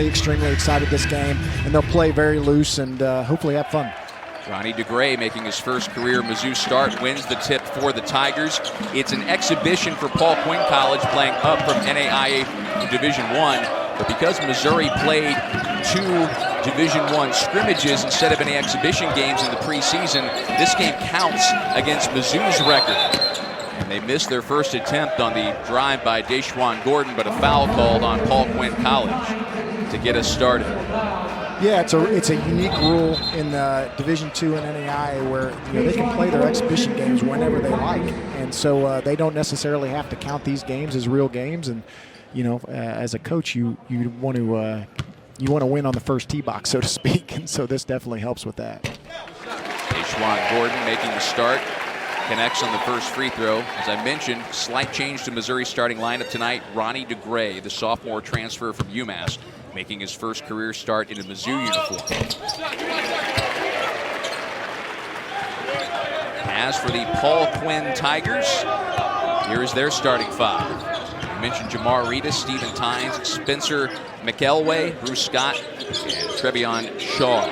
extremely excited this game, and they'll play very loose and hopefully have fun. Ronnie DeGray making his first career Mizzou start, wins the tip for the Tigers. It's an exhibition for Paul Quinn College, playing up from NAIA Division I, but because Missouri played 2 Division I scrimmages instead of any exhibition games in the preseason, this game counts against Mizzou's record. And they missed their first attempt on the drive by Deshaun Gordon, but a foul called on Paul Quinn College to get us started. Yeah, it's a unique rule in Division II and NAIA where they can play their exhibition games whenever they like, and so they don't necessarily have to count these games as real games. And as a coach, you want to win on the first tee box, so to speak, and so this definitely helps with that. Deshaun Gordon making the start, connects on the first free throw. As I mentioned, slight change to Missouri's starting lineup tonight. Ronnie DeGray, the sophomore transfer from UMass, making his first career start in a Mizzou uniform. As for the Paul Quinn Tigers, here is their starting 5. I mentioned Jamar Reedus, Stephen Tynes, Spencer McElway, Bruce Scott, and Trevion Shaw.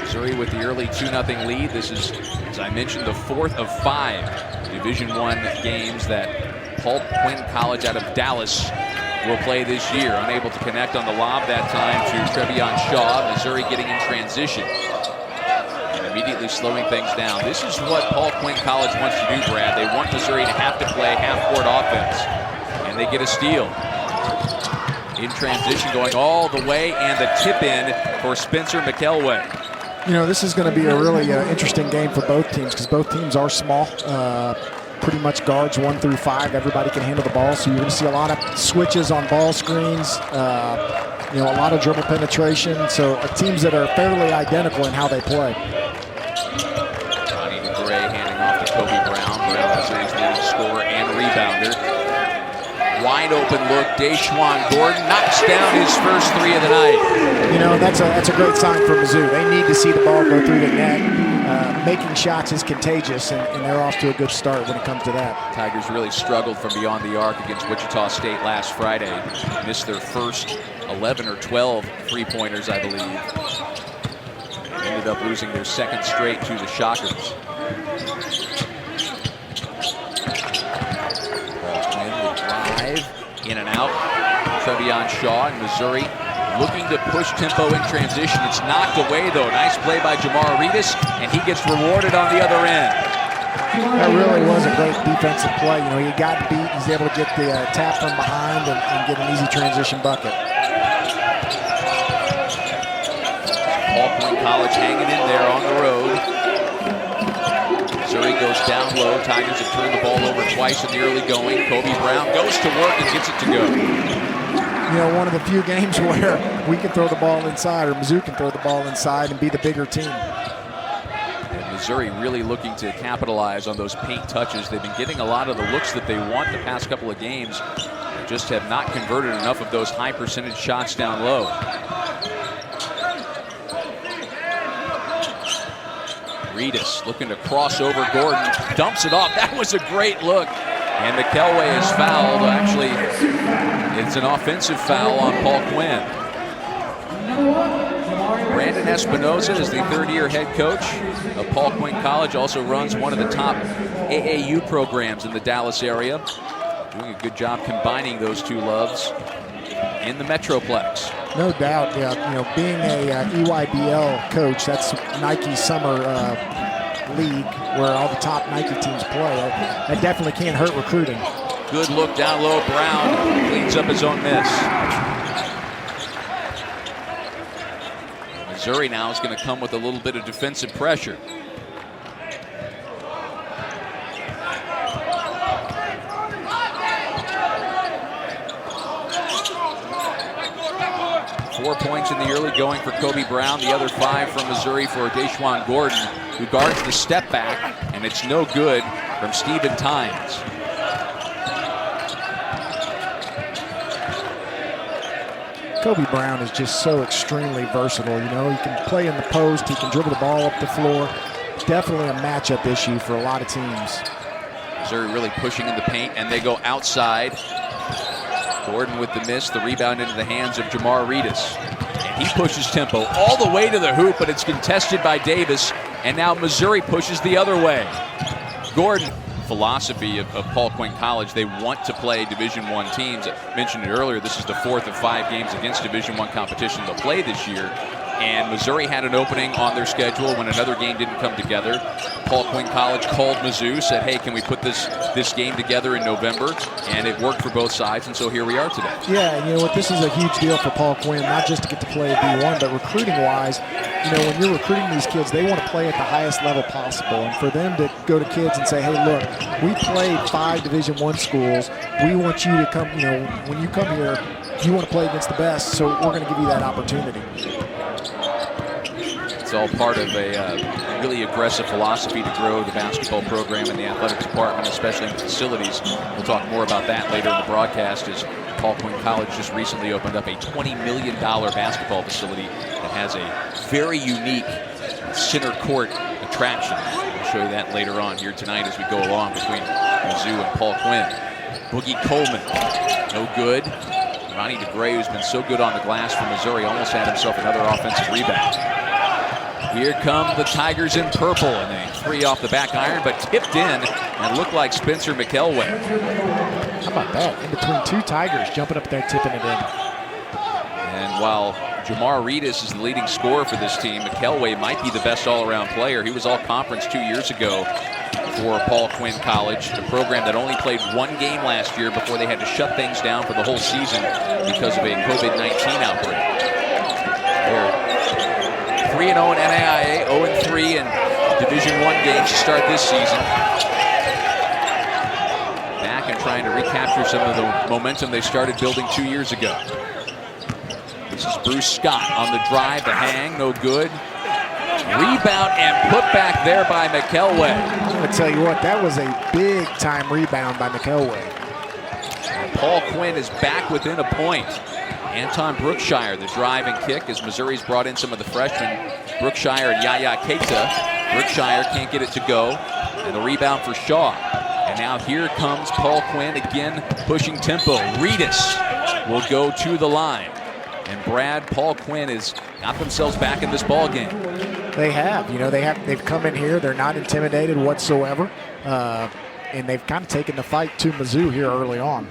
Missouri with the early 2-0 lead. This is, as I mentioned, the 4th of 5 Division I games that Paul Quinn College out of Dallas will play this year. Unable to connect on the lob that time to Trevion Shaw. Missouri getting in transition and immediately slowing things down. This is what Paul Quinn College wants to do, Brad. They want Missouri to have to play half-court offense, and they get a steal. In transition, going all the way, and the tip-in for Spencer McElway. This is going to be a really interesting game for both teams because both teams are small. Pretty much guards 1 through 5. Everybody can handle the ball, so you're going to see a lot of switches on ball screens, a lot of dribble penetration. So teams that are fairly identical in how they play. Ronnie DeGray handing off to Kobe Brown. Brown, Missouri's leading scorer and rebounder. Wide open look, Deshaun Gordon knocks down his first 3 of the night. That's a great sign for Mizzou. They need to see the ball go through the net. Making shots is contagious, and they're off to a good start when it comes to that. Tigers really struggled from beyond the arc against Wichita State last Friday. Missed their first 11 or 12 three-pointers, I believe. And ended up losing their second straight to the Shockers. Paul Quinn will drive in and out. Trevion Shaw in Missouri looking to push tempo in transition. It's knocked away, though. Nice play by Jamar Reedus, and he gets rewarded on the other end. That really was a great defensive play. He got beat. He's able to get the tap from behind and get an easy transition bucket. Paul Quinn College hanging in there on the road. Missouri goes down low. Tigers have turned the ball over twice in the early going. Kobe Brown goes to work and gets it to go. One of the few games where we can throw the ball inside, or Mizzou can throw the ball inside and be the bigger team. And Missouri really looking to capitalize on those paint touches. They've been getting a lot of the looks that they want the past couple of games. They just have not converted enough of those high percentage shots down low. Reedus looking to cross over Gordon, dumps it off. That was a great look. And McElway is fouled. Actually, it's an offensive foul on Paul Quinn. Brandon Espinoza is the third-year head coach of Paul Quinn College. Also runs one of the top AAU programs in the Dallas area. Doing a good job combining those two loves in the Metroplex. No doubt. Being a EYBL coach, that's Nike's summer league where all the top Nike teams play. That definitely can't hurt recruiting. Good look down low. Brown cleans up his own miss. Missouri now is going to come with a little bit of defensive pressure. Four points in the early going for Kobe Brown. The other 5 from Missouri for Deshaun Gordon, who guards the step back, and it's no good from Stephen Tynes. Kobe Brown is just so extremely versatile. He can play in the post, he can dribble the ball up the floor. Definitely a matchup issue for a lot of teams. Missouri really pushing in the paint, and they go outside. Gordon with the miss, the rebound into the hands of Jamar Reedus. And he pushes tempo all the way to the hoop, but it's contested by Davis. And now Missouri pushes the other way. Gordon. Philosophy of Paul Quinn College, they want to play Division I teams. I mentioned it earlier, this is the 4th of 5 games against Division I competition they'll play this year. And Missouri had an opening on their schedule when another game didn't come together. Paul Quinn College called Mizzou, said, hey, can we put this game together in November? And it worked for both sides, and so here we are today. Yeah, and you know what, this is a huge deal for Paul Quinn, not just to get to play D1, but recruiting-wise, you know, when you're recruiting these kids, they want to play at the highest level possible. And for them to go to kids and say, hey, look, we played 5 Division I schools. We want you to come, you know, when you come here, you want to play against the best, so we're going to give you that opportunity. It's all part of a really aggressive philosophy to grow the basketball program and the athletic department, especially in the facilities. We'll talk more about that later in the broadcast, as Paul Quinn College just recently opened up a $20 million basketball facility that has a very unique center court attraction. We'll show you that later on here tonight as we go along between Mizzou and Paul Quinn. Boogie Coleman, no good. Ronnie DeGray, who's been so good on the glass for Missouri, almost had himself another offensive rebound. Here come the Tigers in purple, and a 3 off the back iron, but tipped in and looked like Spencer McElway. How about that? In between 2 Tigers jumping up there, tipping it in. And while Jamar Reedus is the leading scorer for this team, McElway might be the best all-around player. He was all-conference 2 years ago for Paul Quinn College, a program that only played 1 game last year before they had to shut things down for the whole season because of a COVID-19 outbreak. They're 3-0 in NAIA, 0-3 in Division I games to start this season. Back and trying to recapture some of the momentum they started building 2 years ago. This is Bruce Scott on the drive, the hang, no good. Rebound and put back there by McElway. I'm going to tell you what, that was a big-time rebound by McElway. And Paul Quinn is back within a point. Anton Brookshire, the drive and kick, as Missouri's brought in some of the freshmen, Brookshire and Yaya Keita. Brookshire can't get it to go, and the rebound for Shaw. And now here comes Paul Quinn again, pushing tempo. Reedus will go to the line. And Paul Quinn has got themselves back in this ball game. They have, you know, they've come in here. They're not intimidated whatsoever, and they've kind of taken the fight to Mizzou here early on.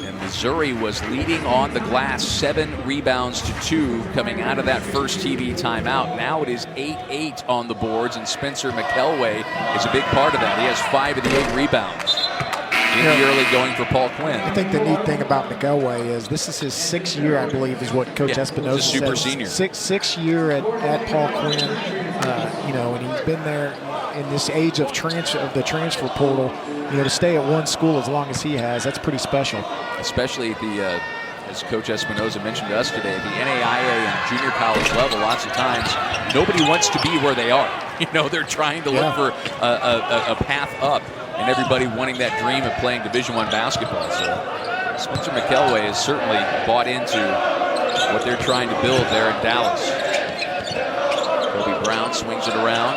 And Missouri was leading on the glass, 7 rebounds to 2 coming out of that first TV timeout. Now it is 8-8 on the boards, and Spencer McElway is a big part of that. He has 5 of the 8 rebounds in the early going for Paul Quinn. I think the neat thing about McElway is this is his 6th year, I believe, is what Coach Espinosa says. Super senior. Sixth year at Paul Quinn, you know, and he's been there in this age of the transfer portal. You know, to stay at one school as long as he has, that's pretty special. Especially at the, as Coach Espinosa mentioned to us today, the NAIA and junior college level, lots of times, nobody wants to be where they are. You know, they're trying to look for a path up, and everybody wanting that dream of playing Division I basketball. So Spencer McElway has certainly bought into what they're trying to build there in Dallas. Kobe Brown swings it around.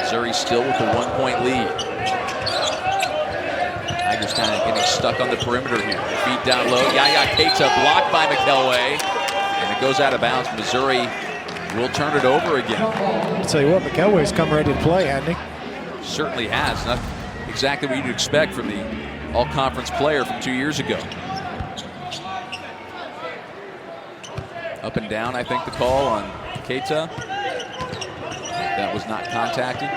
Missouri still with the 1-point lead. Tigers kind of getting stuck on the perimeter here. They feed down low. Yaya Keita blocked by McElway, and it goes out of bounds. Missouri will turn it over again. I'll tell you what, McElway's come ready to play, hasn't he? Certainly has. Not exactly what you'd expect from the all-conference player from 2 years ago. Up and down, I think, the call on Keita. That was not contacted.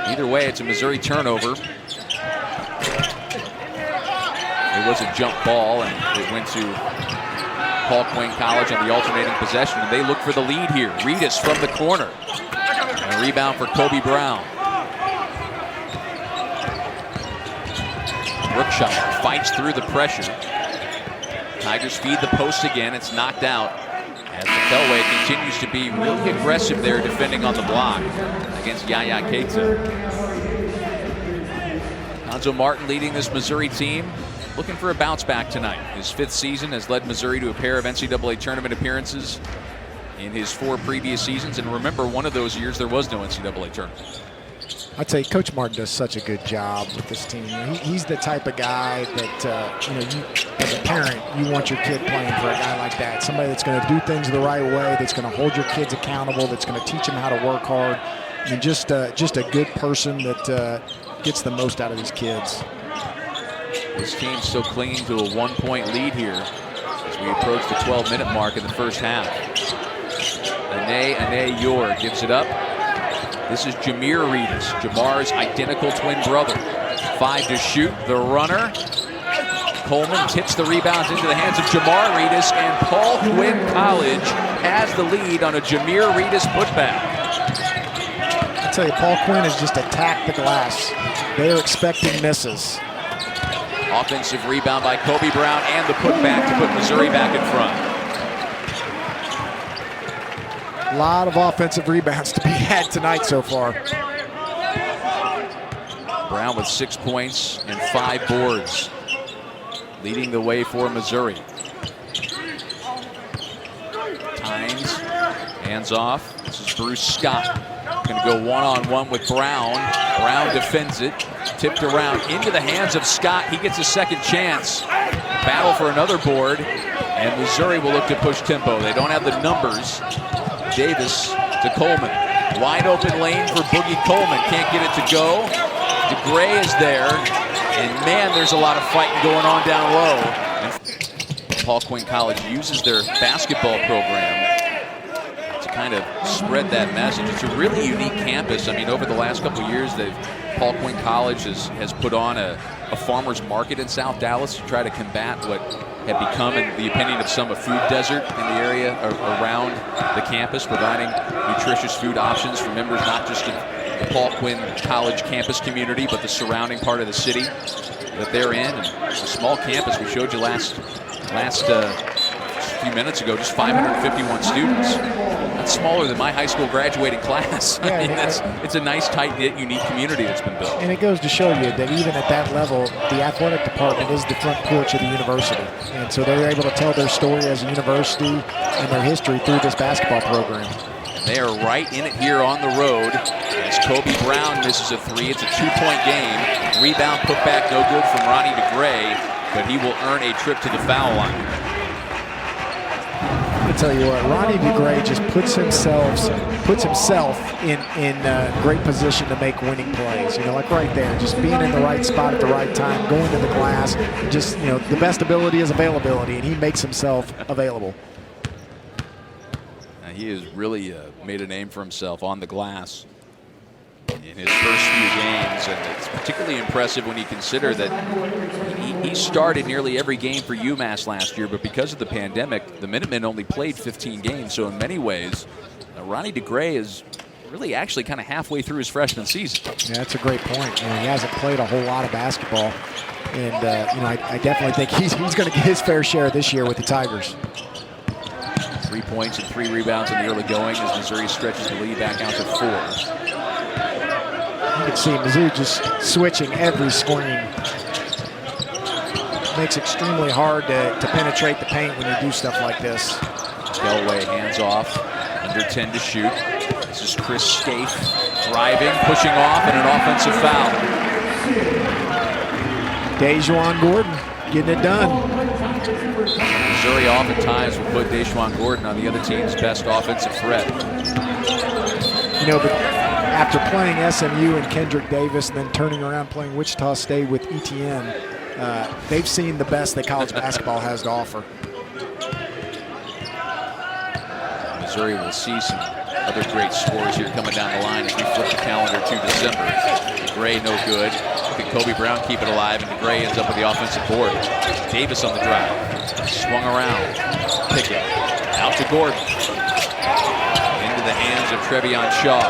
Either way, it's a Missouri turnover. It was a jump ball, and it went to Paul Quinn College on the alternating possession, and they look for the lead here. Reedus from the corner. And a rebound for Kobe Brown. Brookshire fights through the pressure. Tigers feed the post again. It's knocked out as McElway continues to be really aggressive there defending on the block against Yaya Keita. Lonzo Martin leading this Missouri team, looking for a bounce back tonight. His 5th season has led Missouri to a pair of NCAA tournament appearances in his 4 previous seasons. And remember, one of those years there was no NCAA tournament. I tell you, Coach Martin does such a good job with this team. He's the type of guy that you, as a parent, you want your kid playing for a guy like that. Somebody that's going to do things the right way, that's going to hold your kids accountable, that's going to teach them how to work hard. I mean, just a good person that gets the most out of these kids. This team's still clinging to a 1-point lead here as we approach the 12-minute mark in the first half. Ane Yor gives it up. This is Jameer Reedus, Jamar's identical twin brother. 5 to shoot, the runner. Coleman tips the rebounds into the hands of Jamar Reedus, and Paul Quinn College has the lead on a Jameer Reedus putback. I tell you, Paul Quinn has just attacked the glass. They are expecting misses. Offensive rebound by Kobe Brown and the putback to put Missouri back in front. A lot of offensive rebounds to be had tonight so far. Brown with 6 points and 5 boards, leading the way for Missouri. Tynes, hands off. This is Bruce Scott. Going to go one-on-one with Brown. Brown defends it. Tipped around into the hands of Scott. He gets a second chance. Battle for another board. And Missouri will look to push tempo. They don't have the numbers. Davis to Coleman. Wide open lane for Boogie Coleman. Can't get it to go. DeGray is there. And man, there's a lot of fighting going on down low. And Paul Quinn College uses their basketball program to kind of spread that message. It's a really unique campus. I mean, over the last couple of years, Paul Quinn College has put on a farmer's market in South Dallas to try to combat what had become, in the opinion of some, a food desert in the area around the campus, providing nutritious food options for members not just of the Paul Quinn College campus community, but the surrounding part of the city that they're in. And it's a small campus. We showed you last few minutes ago, just 551 students. That's smaller than my high school graduating class. Yeah, I mean, it's a nice, tight-knit, unique community that's been built. And it goes to show you that even at that level, the athletic department is the front porch of the university. And so they're able to tell their story as a university and their history through this basketball program. They are right in it here on the road as Kobe Brown misses a 3. It's a 2-point game. Rebound put back no good from Ronnie DeGray, but he will earn a trip to the foul line. I tell you what, Ronnie DeGray just puts himself in great position to make winning plays. You know, like right there, just being in the right spot at the right time, going to the glass. Just, you know, the best ability is availability, and he makes himself available. Now, he has really made a name for himself on the glass in his first few games, and it's particularly impressive when you consider that he started nearly every game for UMass last year, but because of the pandemic, the Minutemen only played 15 games. So in many ways, Ronnie DeGray is really actually kind of halfway through his freshman season. Yeah, that's a great point. You know, he hasn't played a whole lot of basketball, and you know, I definitely think he's going to get his fair share this year with the Tigers. 3 points and 3 rebounds in the early going as Missouri stretches the lead back out to 4. You can see Mizzou just switching every screen. Makes it extremely hard to penetrate the paint when you do stuff like this. Delaway hands off, under 10 to shoot. This is Chris Scaife driving, pushing off, and an offensive foul. Dejuan Gordon getting it done. Missouri oftentimes will put Dejuan Gordon on the other team's best offensive threat. You know, but after playing SMU and Kendrick Davis and then turning around playing Wichita State with ETN, they've seen the best that college basketball has to offer. Missouri will see some other great scores here coming down the line as we flip the calendar to December. DeGray no good. Can Kobe Brown keep it alive, and DeGray ends up with the offensive board. Davis on the drive. Swung around. Pickett. Out to Gordon. Into the hands of Trevion Shaw.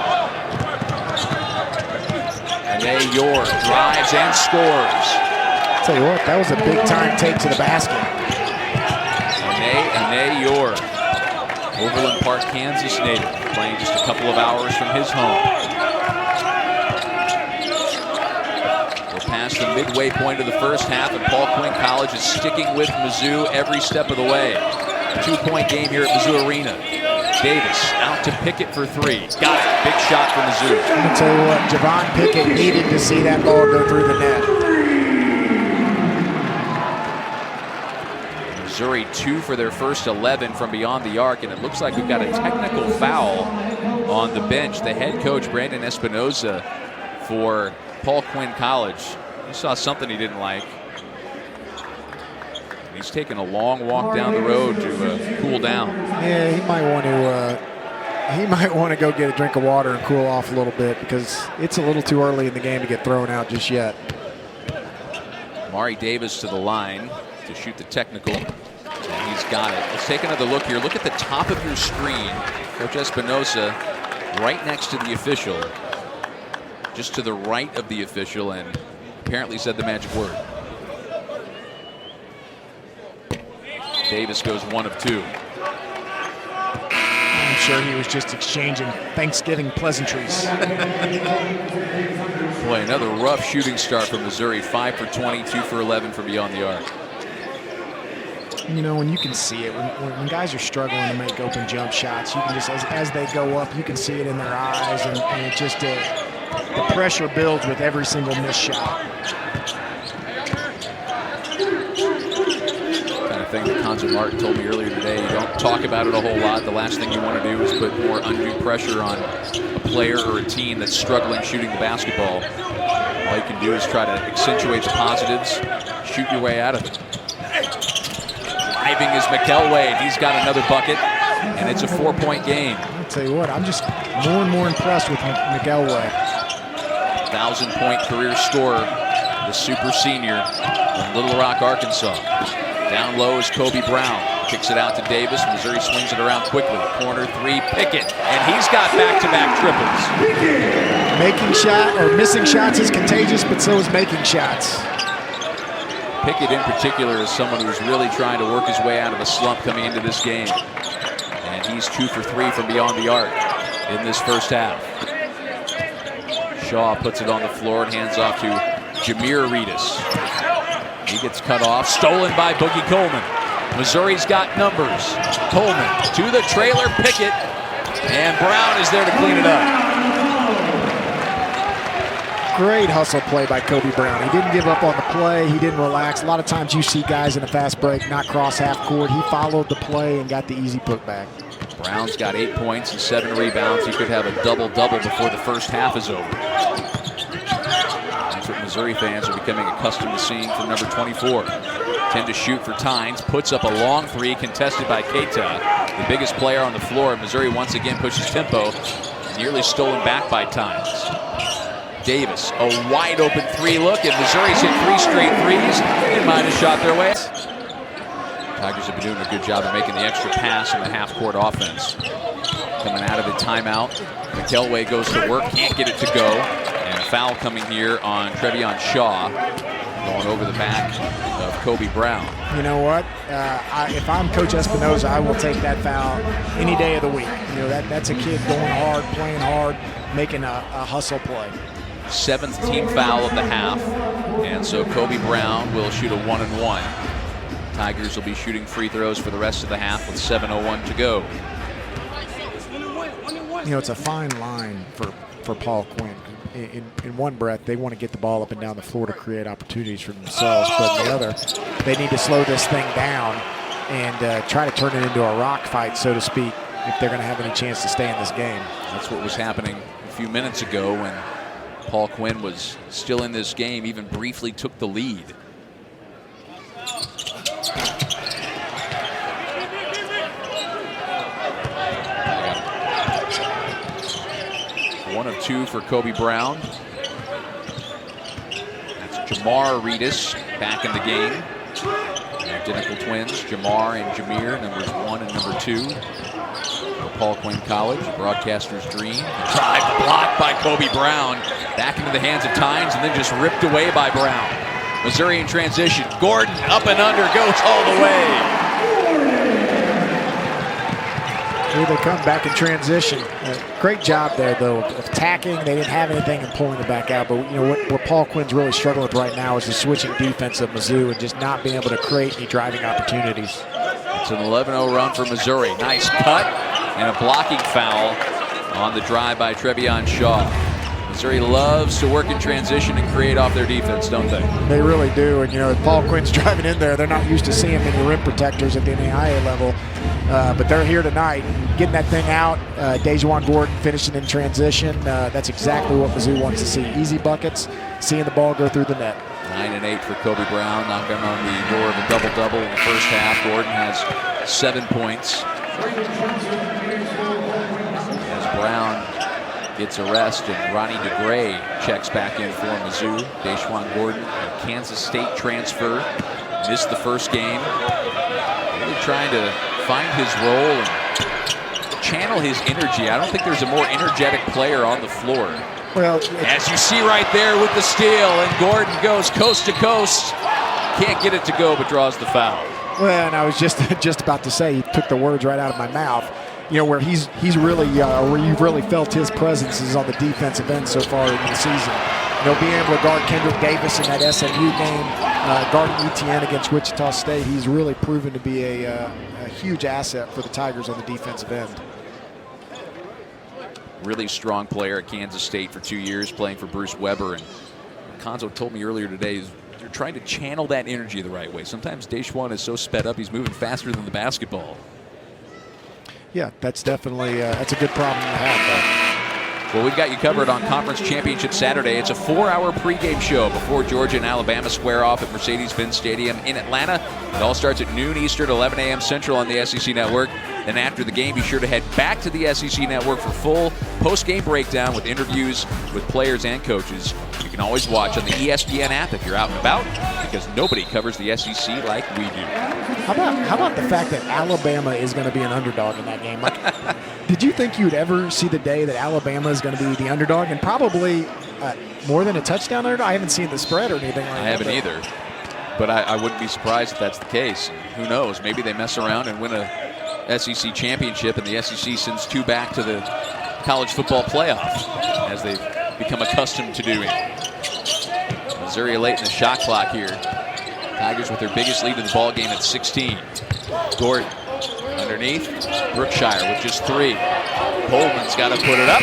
Ane Yor drives and scores. I'll tell you what, that was a big-time take to the basket. Ane Yor, Overland Park, Kansas native, playing just a couple of hours from his home. We're past the midway point of the first half, and Paul Quinn College is sticking with Mizzou every step of the way. A 2-point game here at Mizzou Arena. Davis out to Pickett for three. Got it. Big shot for Mizzou. I'm going to tell you what, Javon Pickett needed to see that ball go through the net. Missouri 2 for their first 11 from beyond the arc, and it looks like we've got a technical foul on the bench. The head coach, Brandon Espinoza, for Paul Quinn College, he saw something he didn't like. He's taking a long walk down the road to cool down. Yeah, he might want to go get a drink of water and cool off a little bit, because it's a little too early in the game to get thrown out just yet. Mari Davis to the line to shoot the technical, and he's got it. Let's take another look here. Look at the top of your screen. Coach Espinoza right next to the official, just to the right of the official, and apparently said the magic word. Davis goes 1 of 2. I'm sure he was just exchanging Thanksgiving pleasantries. Boy, another rough shooting start from Missouri. 5 for 20, 2 for 11 from beyond the arc. You know, and you can see it when guys are struggling to make open jump shots. You can just, as they go up, you can see it in their eyes, and it just the pressure builds with every single missed shot. Kind of thing that Conzo Martin told me earlier today. You don't talk about it a whole lot. The last thing you want to do is put more undue pressure on a player or a team that's struggling shooting the basketball. All you can do is try to accentuate the positives, shoot your way out of it. Driving is McElway. He's got another bucket, and it's a 4-point game. I'll tell you what, I'm just more and more impressed with McElway. 1,000-point career scorer, the super senior from Little Rock, Arkansas. Down low is Kobe Brown. Kicks it out to Davis. Missouri swings it around quickly. Corner three, Pickett, and he's got back-to-back triples. Missing shots is contagious, but so is making shots. Pickett in particular is someone who's really trying to work his way out of a slump coming into this game. And he's 2 for 3 from beyond the arc in this first half. Shaw puts it on the floor and hands off to Jameer Reedus. He gets cut off, stolen by Boogie Coleman. Missouri's got numbers. Coleman to the trailer, Pickett, and Brown is there to clean it up. Great hustle play by Kobe Brown. He didn't give up on the play. He didn't relax. A lot of times you see guys in a fast break not cross half court. He followed the play and got the easy putback. Brown's got 8 points and 7 rebounds. He could have a double-double before the first half is over. That's what Missouri fans are becoming accustomed to seeing from number 24. 10 to shoot for Tynes. Puts up a long three contested by Keita, the biggest player on the floor. Missouri once again pushes tempo. Nearly stolen back by Tynes. Davis, a wide open three look, and Missouri's hit 3 straight threes. They might have shot their way. Tigers have been doing a good job of making the extra pass in the half-court offense. Coming out of the timeout, McElway goes to work, can't get it to go. And a foul coming here on Trevion Shaw, going over the back of Kobe Brown. You know what? If I'm Coach Espinoza, I will take that foul any day of the week. You know, that's a kid going hard, playing hard, making a hustle play. 7th team foul of the half, and so Kobe Brown will shoot a 1-and-1. Tigers will be shooting free throws for the rest of the half with 7:01 to go. You know, it's a fine line for Paul Quinn. In one breath, they want to get the ball up and down the floor to create opportunities for themselves, but in the other, they need to slow this thing down and try to turn it into a rock fight, so to speak, if they're going to have any chance to stay in this game. That's what was happening a few minutes ago when Paul Quinn was still in this game, even briefly took the lead. One of 2 for Kobe Brown. That's Jamar Reedus back in the game. Identical twins, Jamar and Jameer, numbers 1 and number 2. For Paul Quinn College, a broadcaster's dream. Drive blocked by Kobe Brown. Back into the hands of Tynes and then just ripped away by Brown. Missouri in transition. Gordon up and under, goes all the way. Here they come back in transition. Great job there, though, of attacking. They didn't have anything and pulling it back out. But you know what Paul Quinn's really struggling with right now is the switching defense of Mizzou and just not being able to create any driving opportunities. It's an 11-0 run for Missouri. Nice cut. And a blocking foul on the drive by Trevion Shaw. Missouri loves to work in transition and create off their defense, don't they? They really do. And, if Paul Quinn's driving in there, they're not used to seeing many rim protectors at the NAIA level. But they're here tonight, getting that thing out. Dejuan Gordon finishing in transition. That's exactly what Mizzou wants to see. Easy buckets, seeing the ball go through the net. 9 and 8 for Kobe Brown, knocking on the door of a double-double in the first half. Gordon has 7 points. As Brown gets a rest, and Ronnie DeGray checks back in for Mizzou. Dejuan Gordon, a Kansas State transfer, missed the first game. Really trying to find his role and channel his energy. I don't think there's a more energetic player on the floor. Well, as you see right there with the steal, and Gordon goes coast to coast. Can't get it to go, but draws the foul. Well, and I was just about to say, he took the words right out of my mouth. Where he's really, where you've really felt his presence is on the defensive end so far in the season. Being able to guard Kendrick Davis in that SMU game, guarding Etienne against Wichita State, he's really proven to be a huge asset for the Tigers on the defensive end. Really strong player at Kansas State for 2 years, playing for Bruce Weber. And Konzo told me earlier today, you're trying to channel that energy the right way. Sometimes Dejuan is so sped up, he's moving faster than the basketball. Yeah, that's definitely that's a good problem to have, Well, we've got you covered on Conference Championship Saturday. It's a 4-hour pregame show before Georgia and Alabama square off at Mercedes-Benz Stadium in Atlanta. It all starts at noon Eastern, 11 a.m. Central on the SEC Network. Then after the game, be sure to head back to the SEC Network for full post-game breakdown with interviews with players and coaches. You can always watch on the ESPN app if you're out and about, because nobody covers the SEC like we do. How about the fact that Alabama is going to be an underdog in that game? Did you think you'd ever see the day that Alabama is going to be the underdog, and probably more than a touchdown underdog? I haven't seen the spread or anything like that. I haven't either, but I wouldn't be surprised if that's the case. Who knows? Maybe they mess around and win a SEC championship, and the SEC sends 2 back to the college football playoff, as they've become accustomed to doing. Missouri late in the shot clock here. Tigers with their biggest lead in the ball game at 16. Gordon underneath. Brookshire with just 3. Coleman's got to put it up.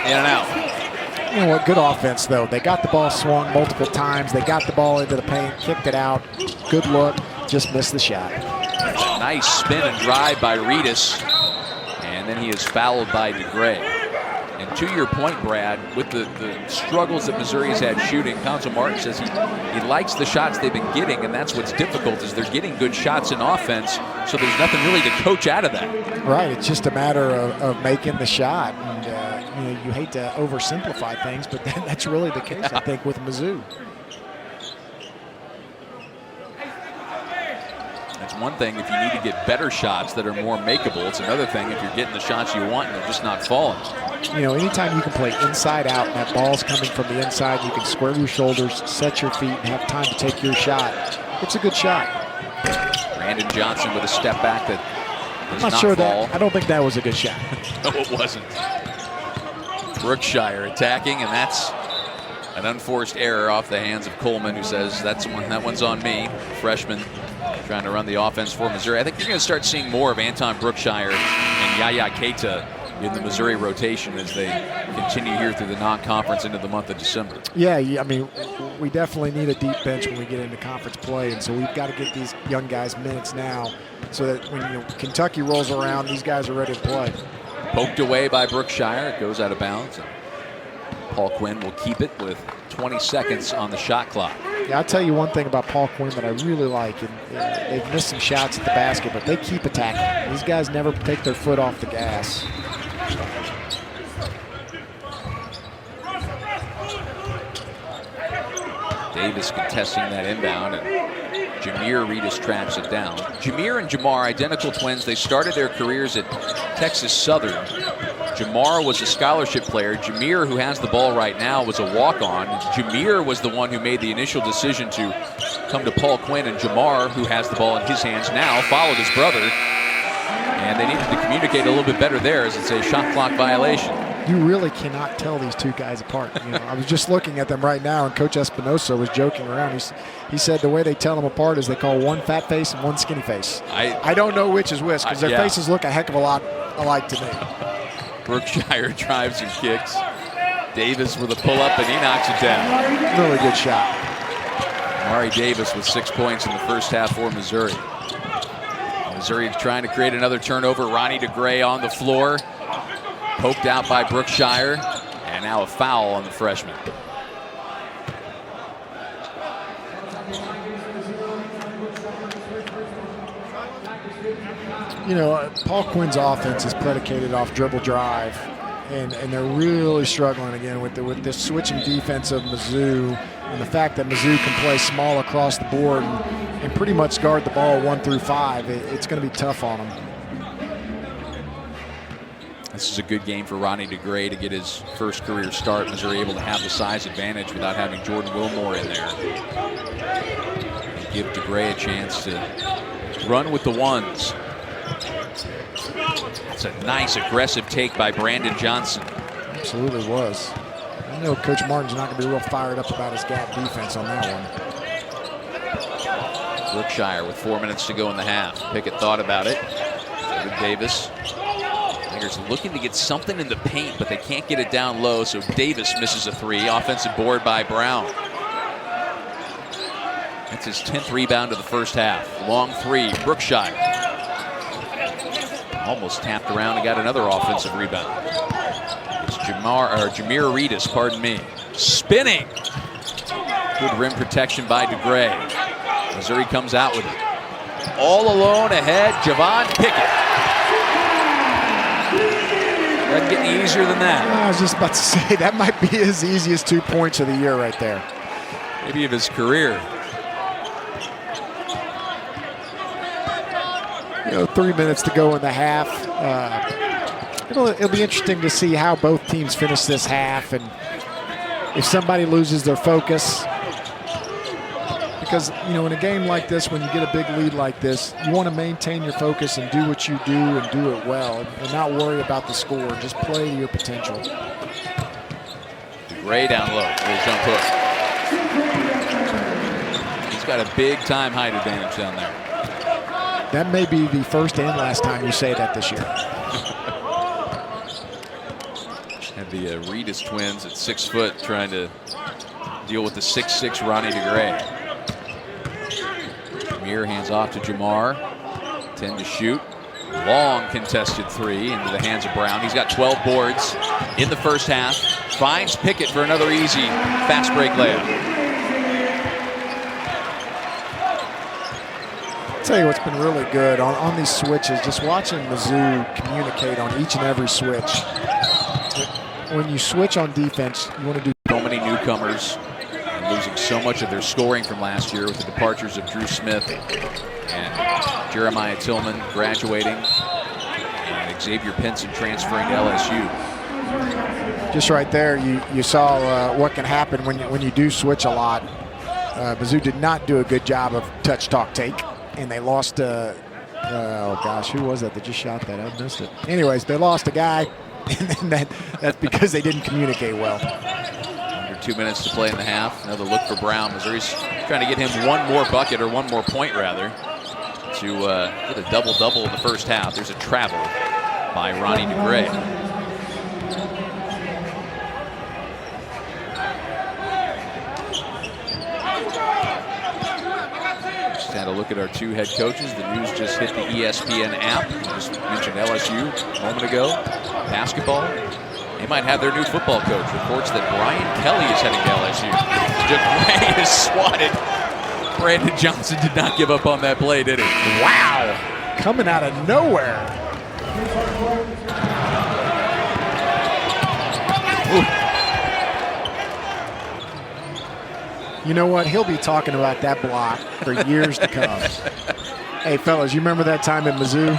In and out. You know what? Good offense, though. They got the ball swung multiple times. They got the ball into the paint, kicked it out. Good look. Just missed the shot. Nice spin and drive by Reedus. And then he is fouled by DeGray. And to your point, Brad, with the struggles that Missouri's had shooting, Council Martin says he likes the shots they've been getting, and that's what's difficult, is they're getting good shots in offense, so there's nothing really to coach out of that. Right, it's just a matter of making the shot. And you hate to oversimplify things, but that's really the case, I think, with Mizzou. That's one thing if you need to get better shots that are more makeable. It's another thing if you're getting the shots you want and they're just not falling. Anytime you can play inside out and that ball's coming from the inside, you can square your shoulders, set your feet, and have time to take your shot. It's a good shot. Brandon Johnson with a step back that does I'm not sure fall. I don't think that was a good shot. No, it wasn't. Brookshire attacking, and that's an unforced error off the hands of Coleman, who says that one's on me. Freshman trying to run the offense for Missouri. I think you're going to start seeing more of Anton Brookshire and Yaya Keita in the Missouri rotation as they continue here through the non-conference into the month of December. Yeah, I mean, we definitely need a deep bench when we get into conference play, and so we've got to get these young guys minutes now so that when Kentucky rolls around, these guys are ready to play. Poked away by Brookshire. It goes out of bounds. And Paul Quinn will keep it with 20 seconds on the shot clock. Yeah, I'll tell you one thing about Paul Quinn that I really like, and they've missed some shots at the basket, but they keep attacking. These guys never take their foot off the gas. Davis contesting that inbound, and Jameer Reedus traps it down. Jameer and Jamar, identical twins. They started their careers at Texas Southern. Jamar was a scholarship player. Jameer, who has the ball right now, was a walk-on. Jameer was the one who made the initial decision to come to Paul Quinn, and Jamar, who has the ball in his hands now, followed his brother. And they needed to communicate a little bit better there, as it's a shot clock violation. You really cannot tell these two guys apart. I was just looking at them right now, and Coach Espinosa was joking around. He said the way they tell them apart is they call one fat face and one skinny face. I don't know which is which because their faces look a heck of a lot alike to me. Brookshire drives and kicks. Davis with a pull-up, and he knocks it down. Really good shot. Amari Davis with 6 points in the first half for Missouri. Missouri trying to create another turnover. Ronnie DeGray on the floor. Poked out by Brookshire, and now a foul on the freshman. Paul Quinn's offense is predicated off dribble drive, and they're really struggling again with this switching defense of Mizzou, and the fact that Mizzou can play small across the board and pretty much guard the ball 1 through 5. It's going to be tough on them. This is a good game for Ronnie DeGray to get his first career start. Missouri able to have the size advantage without having Jordan Wilmore in there. Give DeGray a chance to run with the ones. It's a nice aggressive take by Brandon Johnson. Absolutely was. I know Coach Martin's not going to be real fired up about his gap defense on that one. Brookshire with 4 minutes to go in the half. Pickett thought about it. So did Davis. Tigers looking to get something in the paint, but they can't get it down low, so Davis misses a 3. Offensive board by Brown. That's his 10th rebound of the first half. Long 3, Brookshire. Almost tapped around and got another offensive rebound. It's Jameer Reedus, pardon me. Spinning. Good rim protection by DeGray. Missouri comes out with it. All alone ahead, Javon Pickett. Doesn't get any easier than that. I was just about to say, that might be his easiest 2 points of the year right there. Maybe of his career. 3 minutes to go in the half. It'll be interesting to see how both teams finish this half, and if somebody loses their focus. Because, in a game like this, when you get a big lead like this, you want to maintain your focus and do what you do and do it well and not worry about the score. Just play to your potential. Ray down low. Little jump hook. He's got a big time height advantage down there. That may be the first and last time you say that this year. Had the Reedus twins at 6 foot trying to deal with the 6'6" Ronnie DeGray. Jameer hands off to Jamar. 10 to shoot. Long contested 3 into the hands of Brown. He's got 12 boards in the first half. Finds Pickett for another easy fast break layup. I'll tell you what's been really good on these switches, just watching Mizzou communicate on each and every switch. When you switch on defense, you want to do so many newcomers and losing so much of their scoring from last year with the departures of Drew Smith and Jeremiah Tillman graduating and Xavier Pinson transferring to LSU. Just right there, you saw what can happen when you do switch a lot. Mizzou did not do a good job of touch, talk, take, and they lost. Oh gosh, who was that just shot that? I missed it. Anyways, they lost a guy, and that's because they didn't communicate well. Under 2 minutes to play in the half. Another look for Brown. Missouri's trying to get him one more bucket, or one more point rather, to get a double-double in the first half. There's a travel by Ronnie DeGray. Had a look at our 2 head coaches. The news just hit the ESPN app. I just mentioned LSU a moment ago. Basketball. They might have their new football coach. Reports that Brian Kelly is heading to LSU. DeGray is swatted. Brandon Johnson did not give up on that play, did he? Wow. Coming out of nowhere. Ooh. You know what? He'll be talking about that block for years to come. Hey, fellas, you remember that time in Mizzou?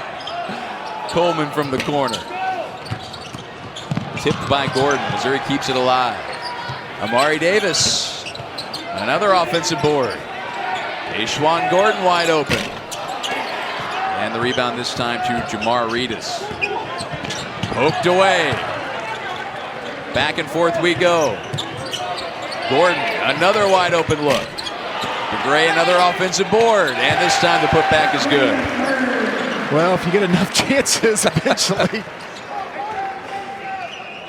Coleman from the corner. Tipped by Gordon. Missouri keeps it alive. Amari Davis. Another offensive board. Aishwan Gordon wide open. And the rebound this time to Jamar Reedus. Poked away. Back and forth we go. Gordon, another wide open look. DeGray, another offensive board, and this time the putback is good. Well, if you get enough chances, eventually.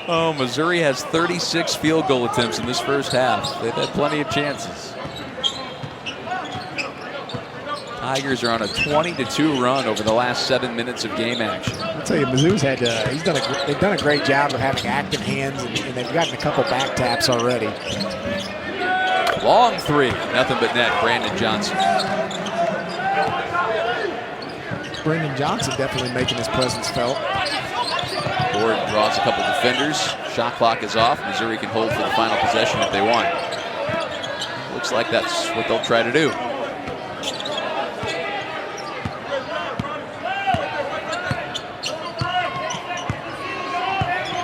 Oh, Missouri has 36 field goal attempts in this first half. They've had plenty of chances. Tigers are on a 20-2 run over the last 7 minutes of game action. I'll tell you, Mizzou's had they've done a great job of having active hands, and they've gotten a couple back taps already. Long three, nothing but net. Brandon Johnson. Brandon Johnson definitely making his presence felt. Gordon draws a couple defenders. Shot clock is off. Missouri can hold for the final possession if they want. Looks like that's what they'll try to do.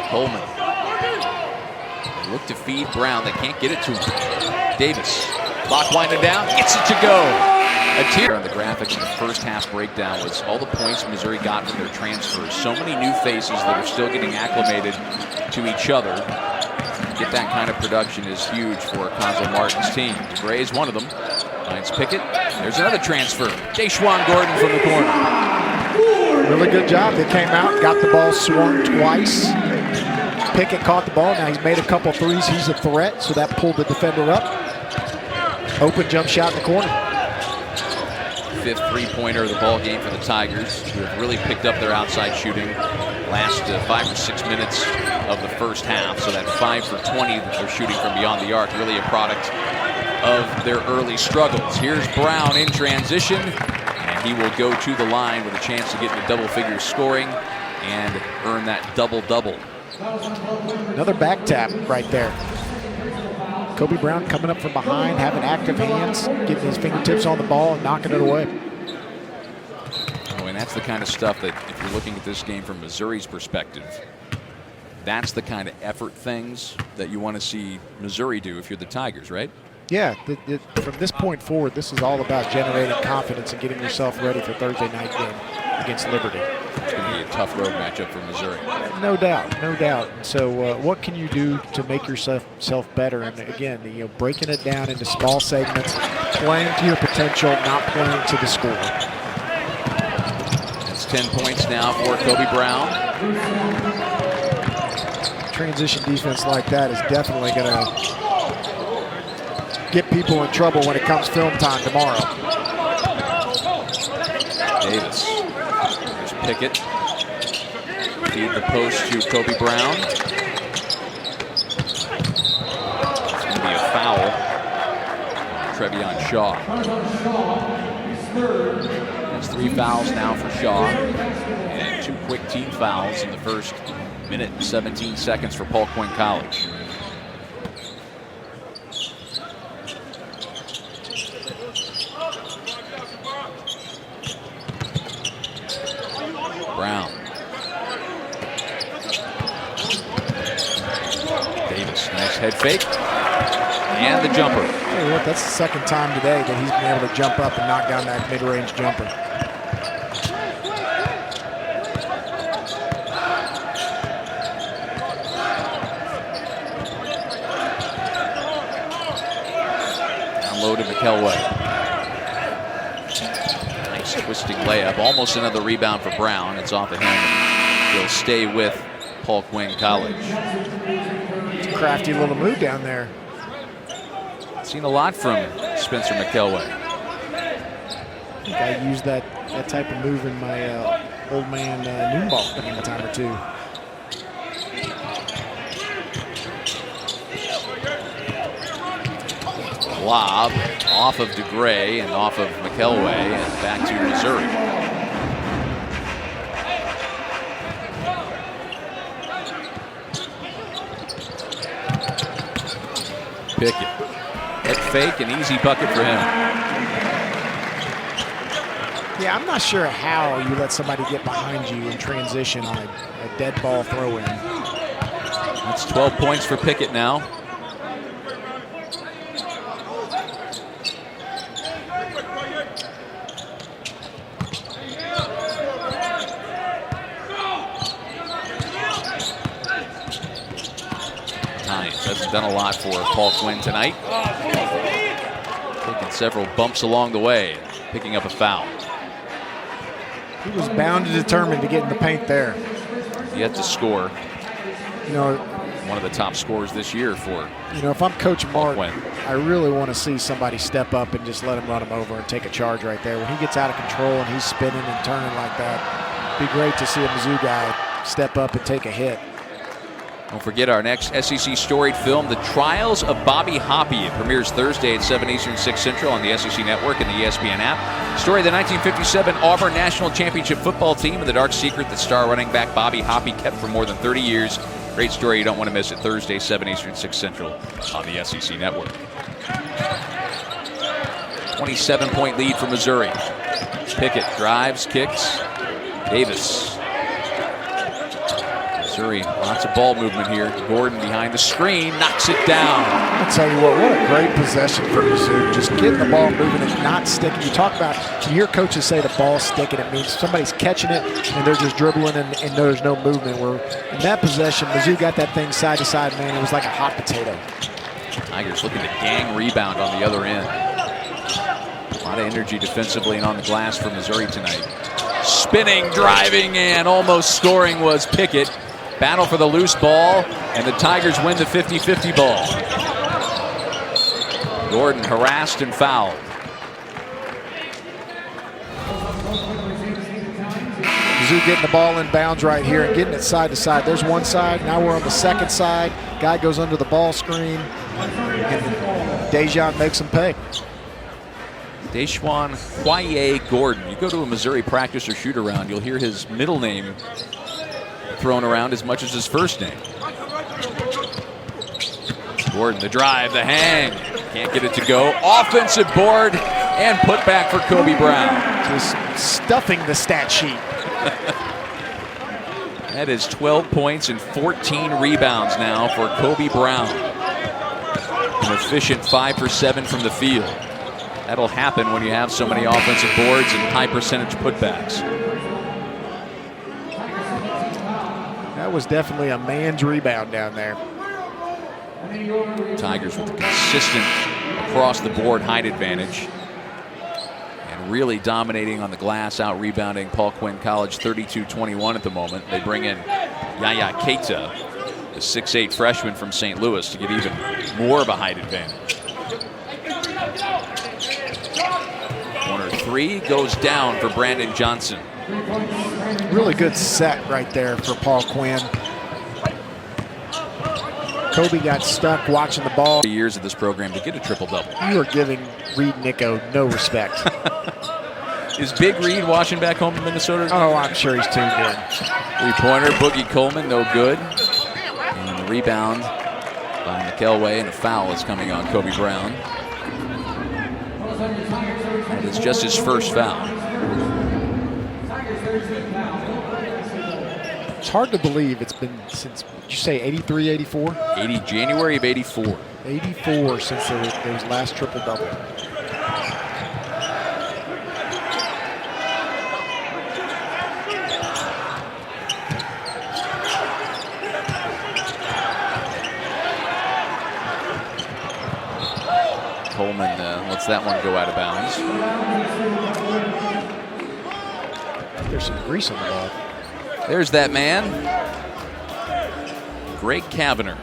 Coleman. They look to feed Brown. They can't get it to him. Davis. Clock winding down. Gets it to go. A tear on the graphics in the first half breakdown was all the points Missouri got from their transfers. So many new faces that are still getting acclimated to each other. Get that kind of production is huge for Conzo Martin's team. DeGray is one of them. Finds Pickett. There's another transfer. Deshaun Gordon from the corner. Really good job. They came out, got the ball swung twice. Pickett caught the ball. Now he's made a couple threes. He's a threat, so that pulled the defender up. Open jump shot in the corner. Fifth three-pointer of the ball game for the Tigers, who have really picked up their outside shooting last 5 or 6 minutes of the first half. So that 5 for 20 that they're shooting from beyond the arc, really a product of their early struggles. Here's Brown in transition, and he will go to the line with a chance to get into double figures scoring and earn that double-double. Another back tap right there. Kobe Brown coming up from behind, having active hands, getting his fingertips on the ball and knocking it away. Oh, and that's the kind of stuff that, if you're looking at this game from Missouri's perspective, that's the kind of effort things that you want to see Missouri do if you're the Tigers, right? Yeah, from this point forward, this is all about generating confidence and getting yourself ready for Thursday night game against Liberty. It's going to be a tough road matchup for Missouri. No doubt, no doubt. So what can you do to make yourself better? And again, breaking it down into small segments, playing to your potential, not playing to the score. That's 10 points now for Kobe Brown. Transition defense like that is definitely going to get people in trouble when it comes film time tomorrow. Davis. There's Pickett. Feed the post to Kobe Brown. It's going to be a foul. Trevion Shaw. That's 3 fouls now for Shaw. And 2 quick team fouls in the first minute and 17 seconds for Paul Quinn College. Brown. Davis, nice head fake. And the jumper. Hey, look, that's the second time today that he's been able to jump up and knock down that mid-range jumper. Down low to McElway. Twisting layup, almost another rebound for Brown. It's off of him. He'll stay with Paul Quinn College. It's a crafty little move down there. Seen a lot from Spencer McElway. I think I used that type of move in my old man Noonball game a time or two. Lob off of DeGray and off of McElway and back to Missouri. Pickett. Head fake, an easy bucket for him. Yeah, I'm not sure how you let somebody get behind you in transition on a dead ball throw-in. That's 12 points for Pickett now. done a lot for Paul Quinn tonight. Taking several bumps along the way, picking up a foul. He was bound and determined to get in the paint there. Yet to score. You know, one of the top scorers this year for. You know, if I'm Coach Mark, Quinn, I really want to see somebody step up and just let him run him over and take a charge right there. When he gets out of control and he's spinning and turning like that, it'd be great to see a Mizzou guy step up and take a hit. Don't forget our next SEC storied film, The Trials of Bobby Hoppe. It premieres Thursday at 7 Eastern, 6 Central on the SEC Network and the ESPN app. Story of the 1957 Auburn National Championship football team and the dark secret that star running back Bobby Hoppe kept for more than 30 years. Great story. You don't want to miss it. Thursday, 7 Eastern, 6 Central on the SEC Network. 27-point lead for Missouri. Pickett drives, kicks. Davis. Missouri, lots of ball movement here. Gordon behind the screen, knocks it down. I'll tell you what a great possession for Mizzou. Just getting the ball moving and not sticking. You talk about, you hear coaches say the ball's sticking. It means somebody's catching it and they're just dribbling and there's no movement. Where in that possession, Mizzou got that thing side to side, man. It was like a hot potato. Tigers looking to gang rebound on the other end. A lot of energy defensively and on the glass for Missouri tonight. Spinning, driving, and almost scoring was Pickett. Battle for the loose ball, and the Tigers win the 50-50 ball. Gordon harassed and fouled. Mizzou getting the ball in bounds right here and getting it side to side. There's one side, now we're on the second side. Guy goes under the ball screen, and Dejan makes him pay. Deshaun Quaye Gordon. You go to a Missouri practice or shoot around, you'll hear his middle name thrown around as much as his first name. Gordon, the drive, the hang. Can't get it to go. Offensive board and put back for Kobe Brown. Just stuffing the stat sheet. That is 12 points and 14 rebounds now for Kobe Brown. An efficient 5 for 7 from the field. That'll happen when you have so many offensive boards and high percentage putbacks. That was definitely a man's rebound down there. Tigers with a consistent across-the-board height advantage. And really dominating on the glass, out-rebounding Paul Quinn College 32-21 at the moment. They bring in Yaya Keita, the 6'8 freshman from St. Louis, to get even more of a height advantage. Corner three goes down for Brandon Johnson. Really good set right there for Paul Quinn. Kobe got stuck watching the ball. Years of this program to get a triple-double. You are giving Reed Nico no respect. Is Big Reed watching back home in Minnesota? Oh, I'm sure he's tuned in. Three-pointer, Boogie Coleman, no good. And the rebound by McElway, and a foul is coming on Kobe Brown. And it's just his first foul. It's hard to believe it's been since, did you say 83, 84? January of 84. 84 since there was last triple-double. Coleman lets that one go out of bounds. There's some grease on the ball. There's that man, Greg Kavanagh.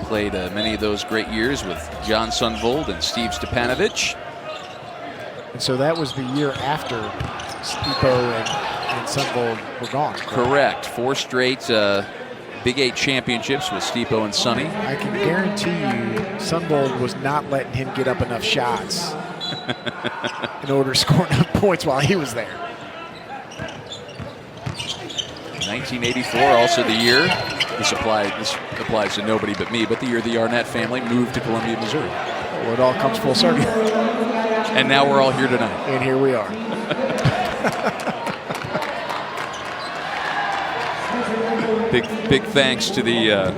Played many of those great years with John Sundvold and Steve Stepanovich. And so that was the year after Stipo and Sundvold were gone. Correct. 4 straight Big 8 championships with Stipo and Sonny. I can guarantee you Sundvold was not letting him get up enough shots in order to score enough points while he was there. 1984, also the year, this applies to nobody but me, but the year the Arnett family moved to Columbia, Missouri. Well, it all comes full circle. And now we're all here tonight. And here we are. Big thanks to the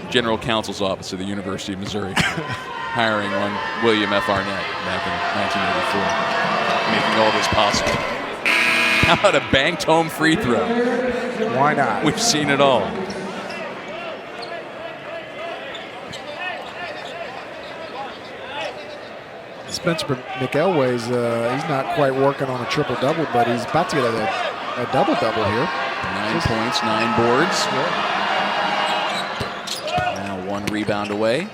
General Counsel's Office of the University of Missouri hiring one William F. Arnett back in 1984, making all this possible. How about a banked home free throw? Why not? We've seen it all. Spencer McElway's, he's not quite working on a triple-double, but he's about to get a double-double here. 9 points, 9 boards. Now 1 rebound away.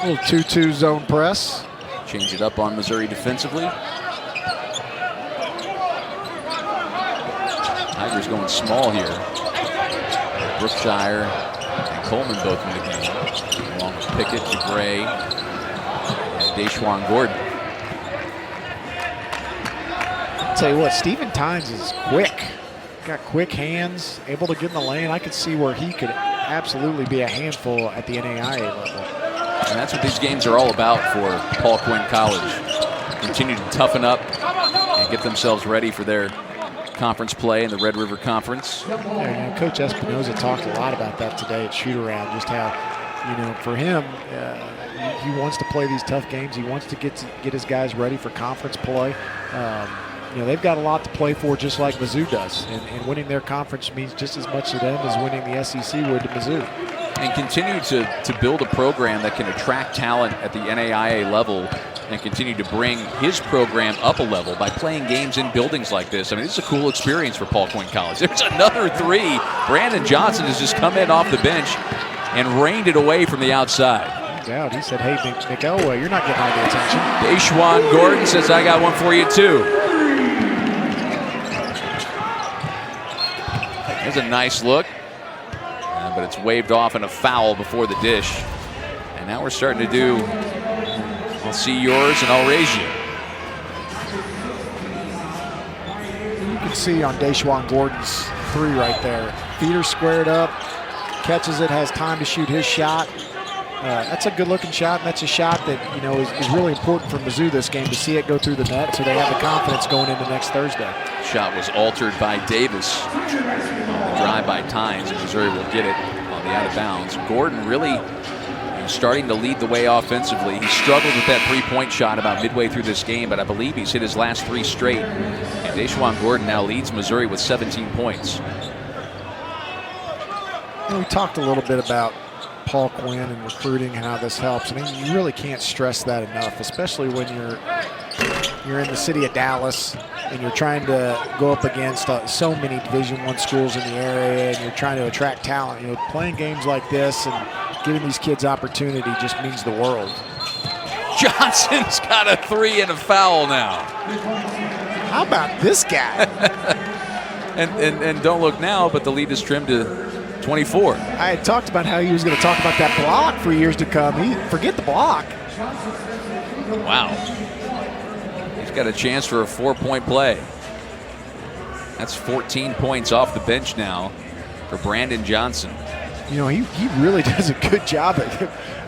Little 2-2 zone press. Change it up on Missouri defensively. Tigers going small here. Brookshire and Coleman both in the game, along with Pickett, DeGray, and Deshaun Gordon. I'll tell you what, Stephen Tynes is quick. Got quick hands, able to get in the lane. I could see where he could absolutely be a handful at the NAIA level. And that's what these games are all about for Paul Quinn College. Continue to toughen up and get themselves ready for their conference play in the Red River Conference. Yeah, Coach Espinoza talked a lot about that today at shoot-around, just how, for him, he wants to play these tough games. He wants to get his guys ready for conference play. They've got a lot to play for, just like Mizzou does, and winning their conference means just as much to them as winning the SEC would to Mizzou. And continue to build a program that can attract talent at the NAIA level and continue to bring his program up a level by playing games in buildings like this. I mean, this is a cool experience for Paul Quinn College. There's another 3. Brandon Johnson has just come in off the bench and rained it away from the outside. No doubt. He said, hey, McElway, you're not getting all the attention. Deshaun Gordon says, I got one for you, too. There's a nice look. But it's waved off in a foul before the dish. And now we're starting to do, I'll see yours and I'll raise you. You can see on Deshaun Gordon's 3 right there. Feet are squared up, catches it, has time to shoot his shot. That's a good-looking shot, and that's a shot that is really important for Mizzou this game, to see it go through the net so they have the confidence going into next Thursday. Shot was altered by Davis on the drive by Tynes, and Missouri will get it on the out of bounds. Gordon really starting to lead the way offensively. He struggled with that 3-point shot about midway through this game, but I believe he's hit his last 3 straight. And Deshaun Gordon now leads Missouri with 17 points. We talked a little bit about Paul Quinn and recruiting and how this helps. I mean, you really can't stress that enough, especially when you're in the city of Dallas and you're trying to go up against so many Division I schools in the area, and you're trying to attract talent. Playing games like this and giving these kids opportunity just means the world. Johnson's got a 3 and a foul now. How about this guy? and don't look now, but the lead is trimmed to 24. I had talked about how he was going to talk about that block for years to come. Forget the block. Wow. He's got a chance for a 4-point play. That's 14 points off the bench now for Brandon Johnson. He really does a good job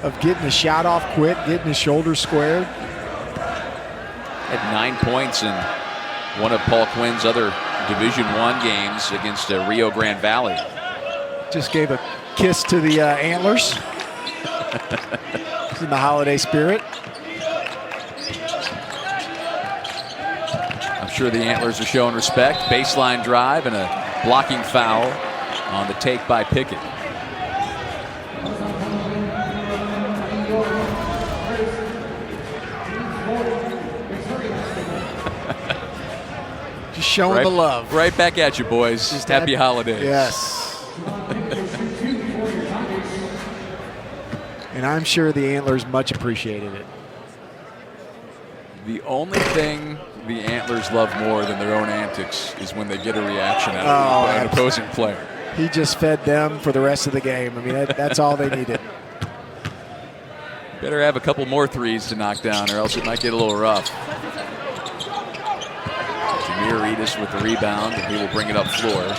of getting the shot off quick, getting his shoulders squared. Had 9 points in one of Paul Quinn's other Division I games against Rio Grande Valley. Just gave a kiss to the Antlers. He's in the holiday spirit. I'm sure the Antlers are showing respect. Baseline drive and a blocking foul on the take by Pickett. Just showing the love. Right back at you, boys. Just happy holidays. Yes. And I'm sure the Antlers much appreciated it. The only thing the Antlers love more than their own antics is when they get a reaction out of an opposing player. He just fed them for the rest of the game. I mean, that's all they needed. Better have a couple more 3s to knock down, or else it might get a little rough. Jameer Edis with the rebound, and he will bring it up floor.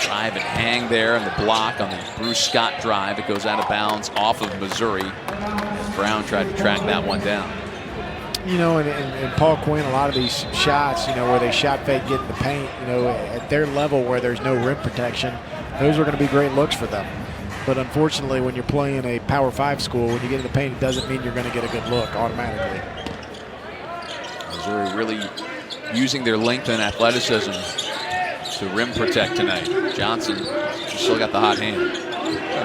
Drive and hang there on the block on the Bruce Scott drive. It goes out of bounds off of Missouri. Brown tried to track that one down. And Paul Quinn, a lot of these shots, where they shot fake, get in the paint, at their level where there's no rim protection, those are going to be great looks for them. But unfortunately, when you're playing a Power 5 school, when you get in the paint, it doesn't mean you're going to get a good look automatically. Missouri really using their length and athleticism to rim protect tonight. Johnson still got the hot hand.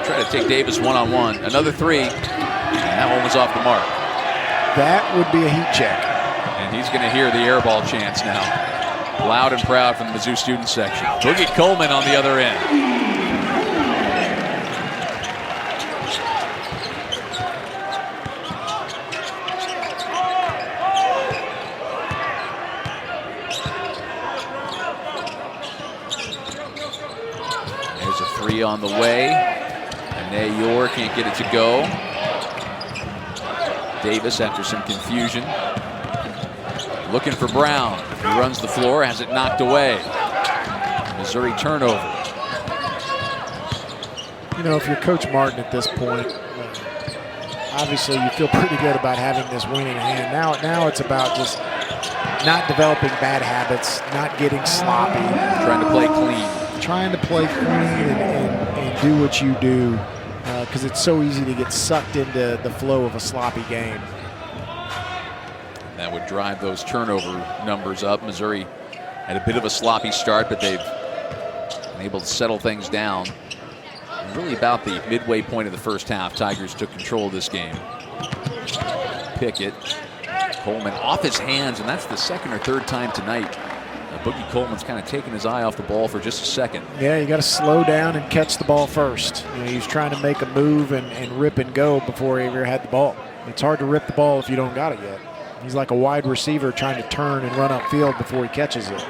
Try to take Davis one-on-one. Another three, and that one was off the mark. That would be a heat check. And he's going to hear the air ball chants now. Loud and proud from the Mizzou student section. Boogie Coleman on the other end. There's a three on the way. And Yor can't get it to go. Davis after some confusion. Looking for Brown. He runs the floor, has it knocked away. Missouri turnover. You know, if you're Coach Martin at this point, obviously you feel pretty good about having this winning hand. Now it's about just not developing bad habits, not getting sloppy. Trying to play clean. Trying to play clean and do what you do, because it's so easy to get sucked into the flow of a sloppy game. That would drive those turnover numbers up. Missouri had a bit of a sloppy start, but they've been able to settle things down. And really about the midway point of the first half, Tigers took control of this game. Pickett, Coleman off his hands, and that's the second or third time tonight. Boogie Coleman's kind of taking his eye off the ball for just a second. Yeah, you got to slow down and catch the ball first. You know, he was trying to make a move and rip and go before he ever had the ball. It's hard to rip the ball if you don't got it yet. He's like a wide receiver trying to turn and run upfield before he catches it.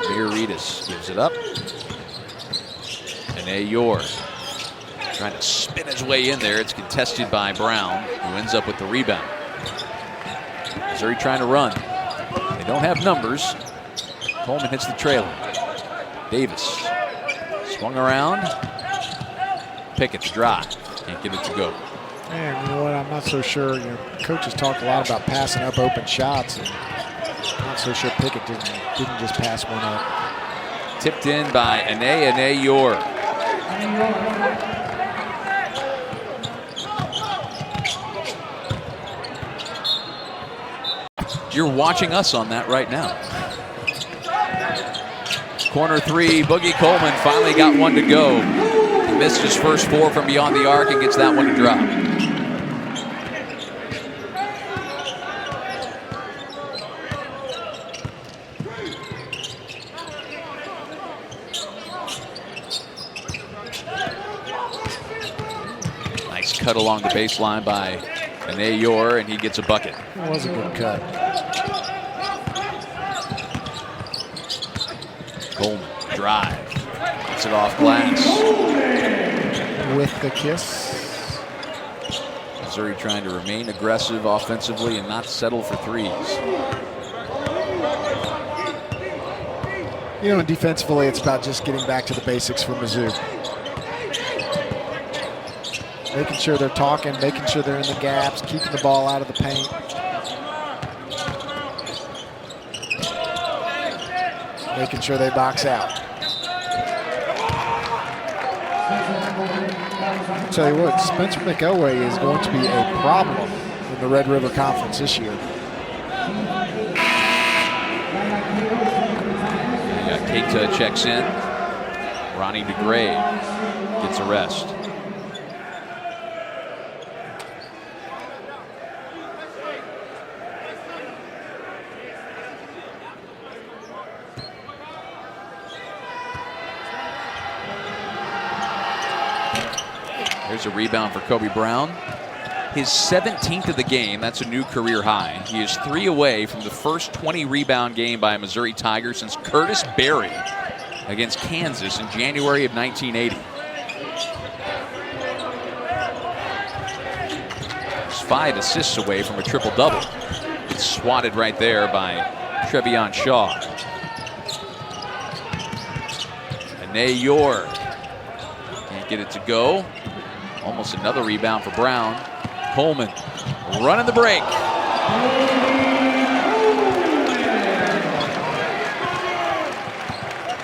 Miridis gives it up. And Yor trying to spin his way in there. It's contested by Brown, who ends up with the rebound. Missouri trying to run. They don't have numbers. Coleman hits the trailer. Davis swung around. Pickett's dry. Can't get it to go. Man, you know what? I'm not so sure. You know, coaches talk a lot about passing up open shots, and I'm not so sure Pickett didn't just pass one up. Tipped in by Ane Yor. You're watching us on that right now. Corner three, Boogie Coleman finally got one to go. He missed his first four from beyond the arc and gets that one to drop. Nice cut along the baseline by Ane Yor, and he gets a bucket. It was a good cut. Coleman, drive, gets it off glass. With the kiss. Missouri trying to remain aggressive offensively and not settle for threes. You know, defensively, it's about just getting back to the basics for Mizzou. Making sure they're talking, making sure they're in the gaps, keeping the ball out of the paint. Making sure they box out. I'll tell you what, Spencer McElway is going to be a problem in the Red River Conference this year. Keita checks in. Ronnie DeGray gets a rest. There's a rebound for Kobe Brown. His 17th of the game. That's a new career high. He is 3 away from the first 20 rebound game by a Missouri Tiger since Curtis Berry against Kansas in January of 1980. He's 5 assists away from a triple-double. It's swatted right there by Trevion Shaw. Ane Yor can't get it to go. Almost another rebound for Brown. Coleman running the break.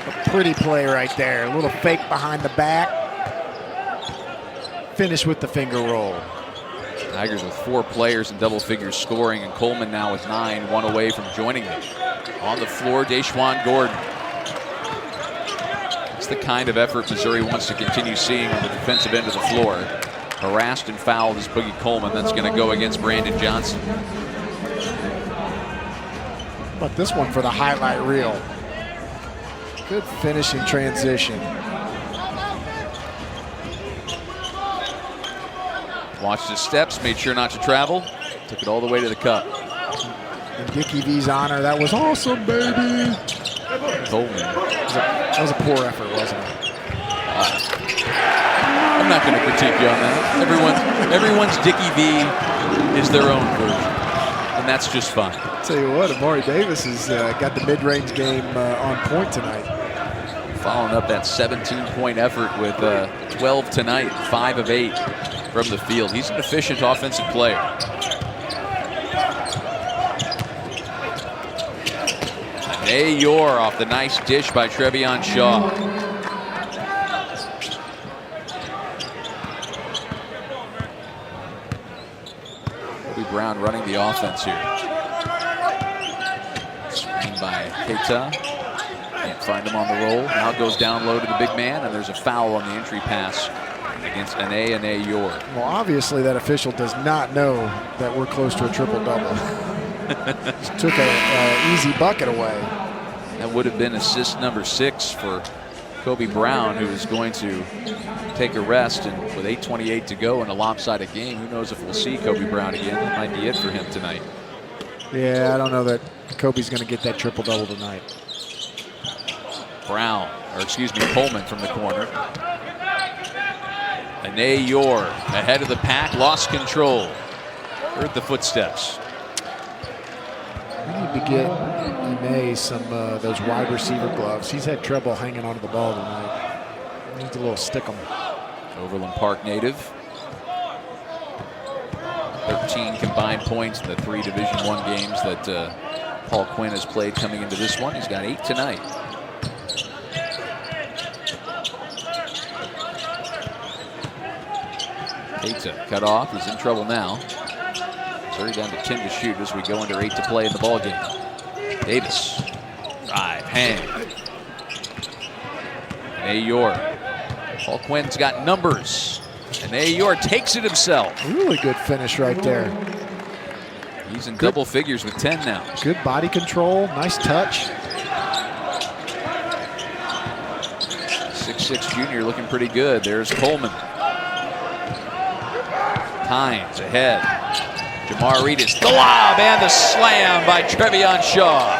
A pretty play right there. A little fake behind the back. Finish with the finger roll. Tigers with 4 players in double figures scoring, and Coleman now with 9, 1 away from joining them. On the floor, Deshaun Gordon. It's the kind of effort Missouri wants to continue seeing on the defensive end of the floor. Harassed and fouled is Boogie Coleman. That's going to go against Brandon Johnson. But this one for the highlight reel. Good finish in transition. Watched his steps, made sure not to travel. Took it all the way to the cup. In Dickie V's honor, that was awesome, baby. Coleman. That was a poor effort, wasn't it? I'm not going to critique you on that. Everyone's Dickie V is their own version, and that's just fine. I'll tell you what, Amari Davis has got the mid-range game on point tonight. Following up that 17-point effort with 12 tonight, 5 of 8 from the field. He's an efficient offensive player. Ayor off the nice dish by Trevion Shaw. Kobe Brown running the offense here. Screen by Keita. Can't find him on the roll. Now it goes down low to the big man, and there's a foul on the entry pass against Ayor. Well, obviously that official does not know that we're close to a triple-double. Just took an easy bucket away. That would have been assist number 6 for Kobe Brown, who is going to take a rest. And with 8:28 to go in a lopsided game, who knows if we'll see Kobe Brown again. That might be it for him tonight. Yeah, I don't know that Kobe's going to get that triple-double tonight. Coleman from the corner. Ayor ahead of the pack, lost control. Heard the footsteps. We need to get Ime some those wide receiver gloves. He's had trouble hanging onto the ball tonight. He needs a little stick 'em. Overland Park native. 13 combined points in the 3 Division I games that Paul Quinn has played coming into this one. He's got 8 tonight. Keita cut off. He's in trouble now. Missouri down to 10 to shoot as we go under 8 to play in the ball game. Davis, drive, hang. Ayor. Paul Quinn's got numbers, and Ayor takes it himself. Really good finish right there. He's in double figures with 10 now. Good body control, nice touch. 6'6" junior looking pretty good. There's Coleman. Hines ahead. Jamar Reedus, the lob and the slam by Trevion Shaw.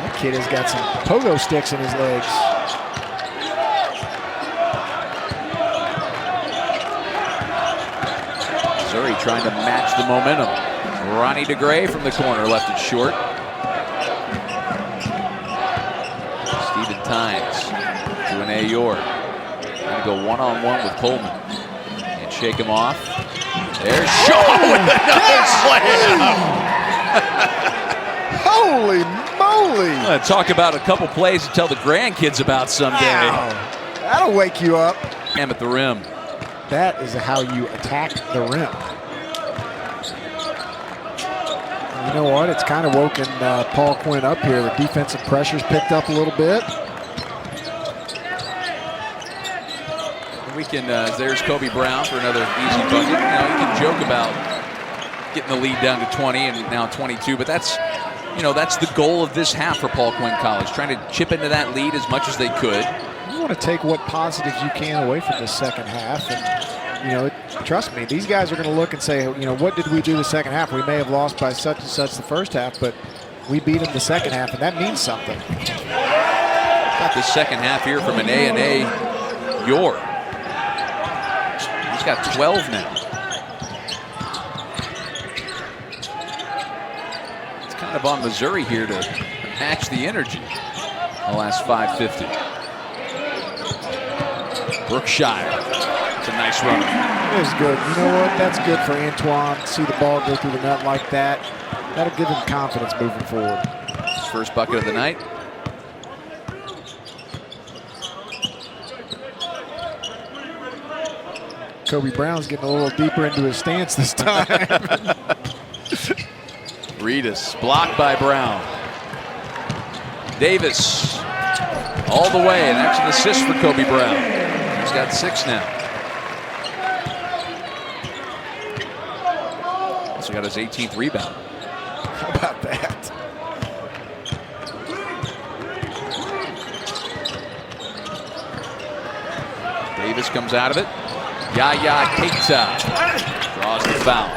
That kid has got some pogo sticks in his legs. Missouri trying to match the momentum. Ronnie DeGray from the corner left it short. Stephen Tynes to an Ayor. Going to go one-on-one with Coleman. And shake him off. There's Shaw with another slam. Holy moly. Talk about a couple plays to tell the grandkids about someday. Wow. That'll wake you up. And at the rim. That is how you attack the rim. You know what? It's kind of woken Paul Quinn up here. The defensive pressure's picked up a little bit. We can, there's Kobe Brown for another easy bucket. You know, you can joke about getting the lead down to 20 and now 22, but that's, you know, that's the goal of this half for Paul Quinn College, trying to chip into that lead as much as they could. You want to take what positives you can away from this second half. And, you know, trust me, these guys are going to look and say, you know, what did we do the second half? We may have lost by such and such the first half, but we beat them the second half, and that means something. Got the second half here from an Ayor. He's got 12 now. It's kind of on Missouri here to match the energy in the last 5:50. Brookshire. It's a nice run. It was good. You know what? That's good for Antoine. See the ball go through the net like that. That'll give him confidence moving forward. First bucket of the night. Kobe Brown's getting a little deeper into his stance this time. Reedus blocked by Brown. Davis all the way, and that's an assist for Kobe Brown. He's got 6 now. Also got his 18th rebound. How about that? Davis comes out of it. Yaya Keita draws the foul.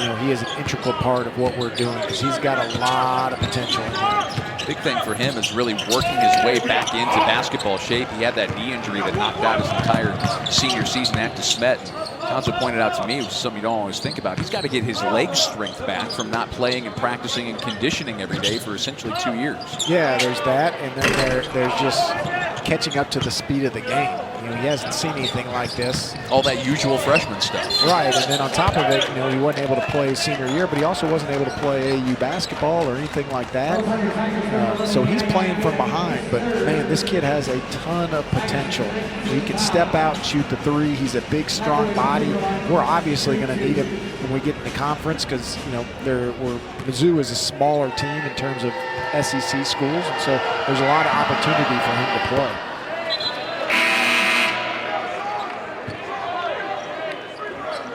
You know, he is an integral part of what we're doing because he's got a lot of potential in him. Big thing for him is really working his way back into basketball shape. He had that knee injury that knocked out his entire senior season at Smet. Townsend pointed out to me, which is something you don't always think about, he's got to get his leg strength back from not playing and practicing and conditioning every day for essentially 2 years. Yeah, there's that, and then there's just catching up to the speed of the game. You know, he hasn't seen anything like this. All that usual freshman stuff. Right, and then on top of it, you know, he wasn't able to play his senior year, but he also wasn't able to play AAU basketball or anything like that. So he's playing from behind, but man, this kid has a ton of potential. He can step out and shoot the 3. He's a big, strong body. We're obviously going to need him when we get in the conference because, you know, Mizzou is a smaller team in terms of SEC schools, and so there's a lot of opportunity for him to play.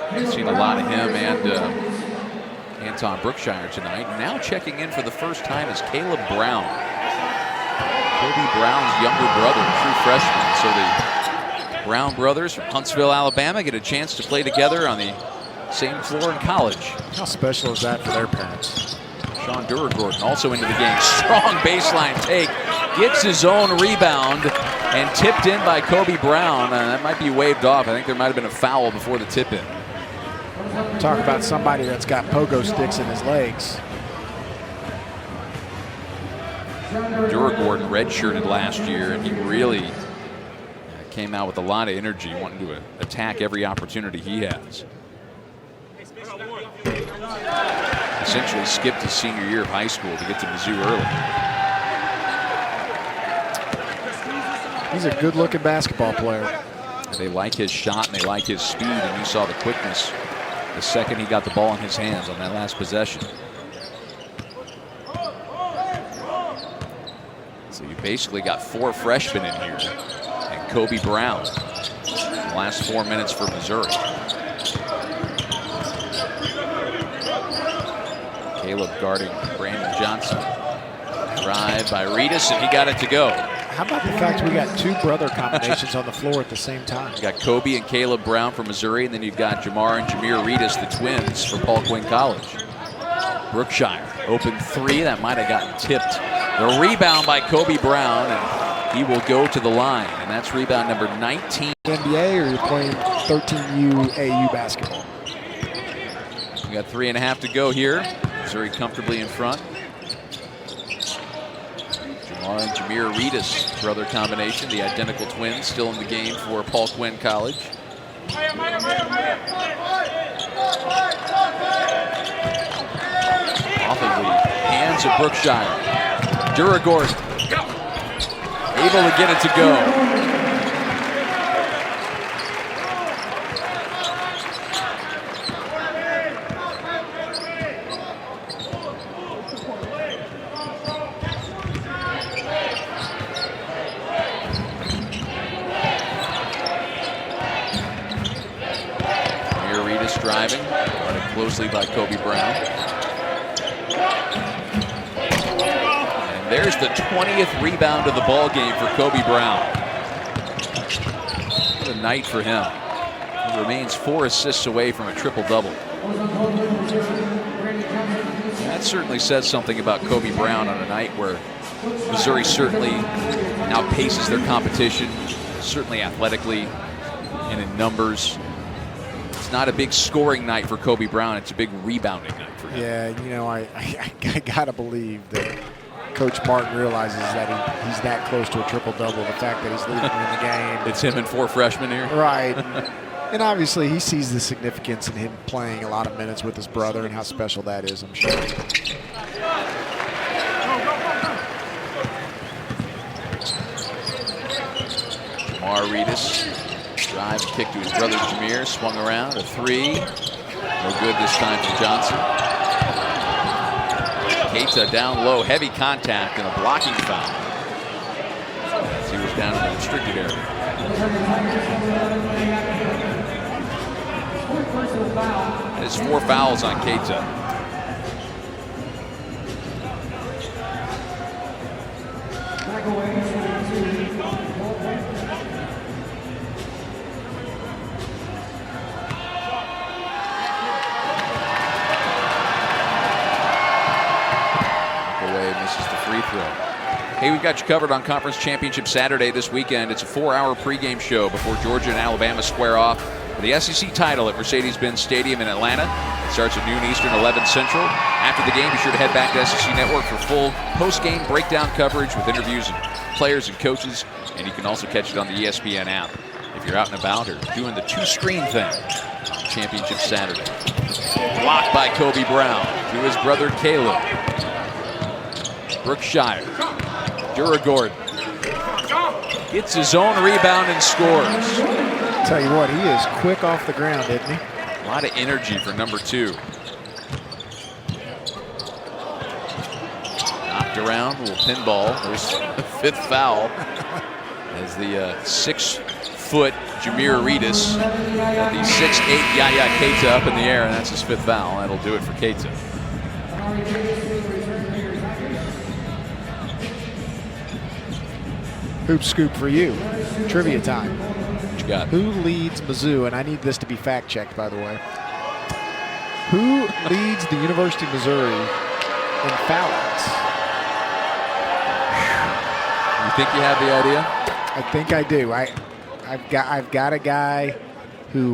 I've seen a lot of him and Anton Brookshire tonight. Now checking in for the first time is Caleb Brown. Kobe Brown's younger brother, true freshman. So the Brown brothers from Huntsville, Alabama get a chance to play together on the same floor in college. How special is that for their parents? Sean Duragordon also into the game. Strong baseline take. Gets his own rebound and tipped in by Kobe Brown. That might be waved off. I think there might have been a foul before the tip in. Talk about somebody that's got pogo sticks in his legs. Duragordon redshirted last year, and he really came out with a lot of energy, wanting to attack every opportunity he has. Essentially skipped his senior year of high school to get to Mizzou early. He's a good-looking basketball player. They like his shot and they like his speed, and you saw the quickness the second he got the ball in his hands on that last possession. So you basically got 4 freshmen in here, and Kobe Brown the last 4 minutes for Missouri. Caleb guarding Brandon Johnson. Drive by Reedus, and he got it to go. How about the fact we got 2 brother combinations on the floor at the same time? You got Kobe and Caleb Brown from Missouri, and then you've got Jamar and Jameer Reedus, the twins, for Paul Quinn College. Brookshire, open 3, that might have gotten tipped. The rebound by Kobe Brown, and he will go to the line, and that's rebound number 19. NBA, or you're playing 13U AU basketball? We got 3.5 to go here. Missouri comfortably in front. Jamar and Jameer Reedus, brother combination, the identical twins, still in the game for Paul Quinn College. Off of the hands of Brookshire. Duragordon able to get it to go. Driving, guarded closely by Kobe Brown. And there's the 20th rebound of the ball game for Kobe Brown. What a night for him. He remains 4 assists away from a triple-double. That certainly says something about Kobe Brown on a night where Missouri certainly outpaces their competition, certainly athletically and in numbers. It's not a big scoring night for Kobe Brown. It's a big rebounding night for him. Yeah, you know, I got to believe that Coach Martin realizes that he's that close to a triple-double, the fact that he's leading in the game. It's him and 4 freshmen here. Right. And obviously he sees the significance in him playing a lot of minutes with his brother and how special that is, I'm sure. Reedus, drive and kick to his brother Jameer, swung around, a three. No good this time for Johnson. Keita down low, heavy contact and a blocking foul. As he was down in the restricted area. There's 4 fouls on Keita. Hey, we've got you covered on Conference Championship Saturday this weekend. It's a 4-hour pregame show before Georgia and Alabama square off for the SEC title at Mercedes-Benz Stadium in Atlanta. It starts at noon Eastern, 11 Central. After the game, be sure to head back to SEC Network for full post-game breakdown coverage with interviews and players and coaches, and you can also catch it on the ESPN app if you're out and about or doing the two-screen thing on Championship Saturday. Blocked by Kobe Brown to his brother Caleb. Brookshire. Duragord gets his own rebound and scores. Tell you what, he is quick off the ground, isn't he? A lot of energy for number 2. Knocked around, a little pinball. There's the 5th foul as the 6-foot Jameer Reedus got the 6'8" Yaya Keita up in the air, and that's his 5th foul. That'll do it for Keita. Hoop scoop for you. Trivia time. What you got? Who leads Mizzou? And I need this to be fact checked, by the way. Who leads the University of Missouri in foul-outs? You think you have the idea? I think I do. I've got a guy who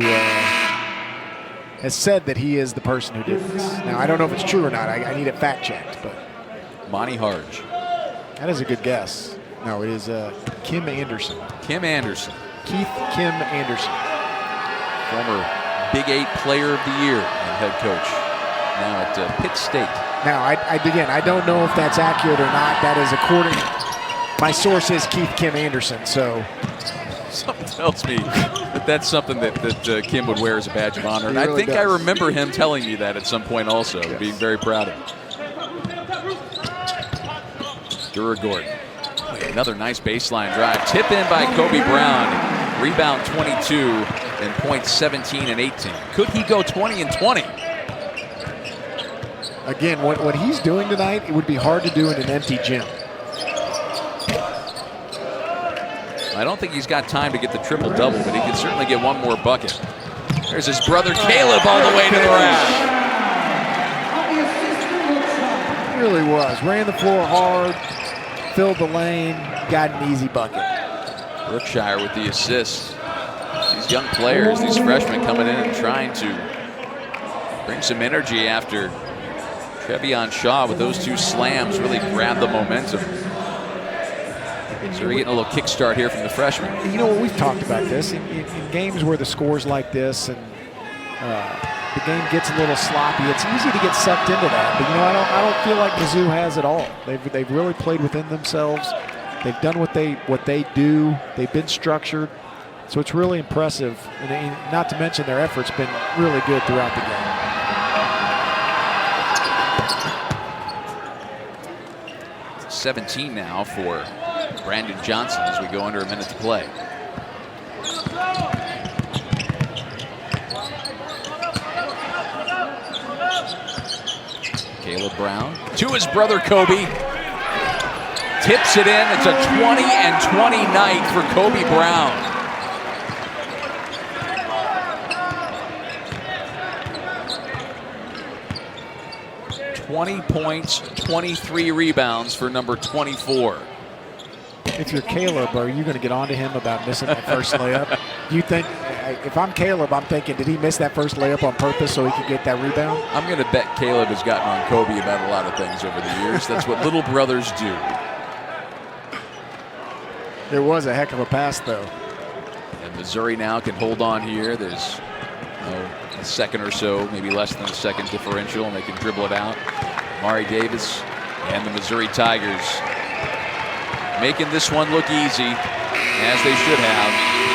has said that he is the person who did this. Now I don't know if it's true or not. I need it fact checked, but Monty Harge. That is a good guess. No, it is Kim Anderson. Kim Anderson. Keith Kim Anderson. Former Big 8 Player of the Year and head coach. Now at Pitt State. Now, again, I don't know if that's accurate or not. That is according. My source is Keith Kim Anderson, so. Something tells me that that's something that Kim would wear as a badge of honor. And really I think does. I remember him telling me that at some point also, yes. Being very proud of him. Duragord. Another nice baseline drive. Tip in by Kobe Brown. Rebound 22 and points 17 and 18. Could he go 20 and 20? Again, what he's doing tonight, it would be hard to do in an empty gym. I don't think he's got time to get the triple-double, but he can certainly get one more bucket. There's his brother Caleb all the way to the rack. It really was. Ran the floor hard, filled the lane, got an easy bucket. Brookshire with the assist. These young players, these freshmen coming in and trying to bring some energy after Trevion Shaw with those 2 slams really grabbed the momentum. So we're getting a little kickstart here from the freshmen. You know what, we've talked about this in games where the score's like this and the game gets a little sloppy. It's easy to get sucked into that, but you know, I don't feel like Mizzou has it all. They've really played within themselves. They've done what they do. They've been structured, so it's really impressive. And not to mention their effort's been really good throughout the game. 17 now for Brandon Johnson as we go under a minute to play. Caleb Brown to his brother Kobe. Tips it in. It's a 20 and 20 night for Kobe Brown. "20 points, 23 rebounds for number 24. If you're Caleb, are you going to get on to him about missing that first layup? You think, if I'm Caleb, I'm thinking, did he miss that first layup on purpose so he could get that rebound? I'm going to bet Caleb has gotten on Kobe about a lot of things over the years. That's what little brothers do. There was a heck of a pass, though. And Missouri now can hold on here. There's a second or so, maybe less than a second differential, and they can dribble it out. Mari Davis and the Missouri Tigers making this one look easy. as they should have.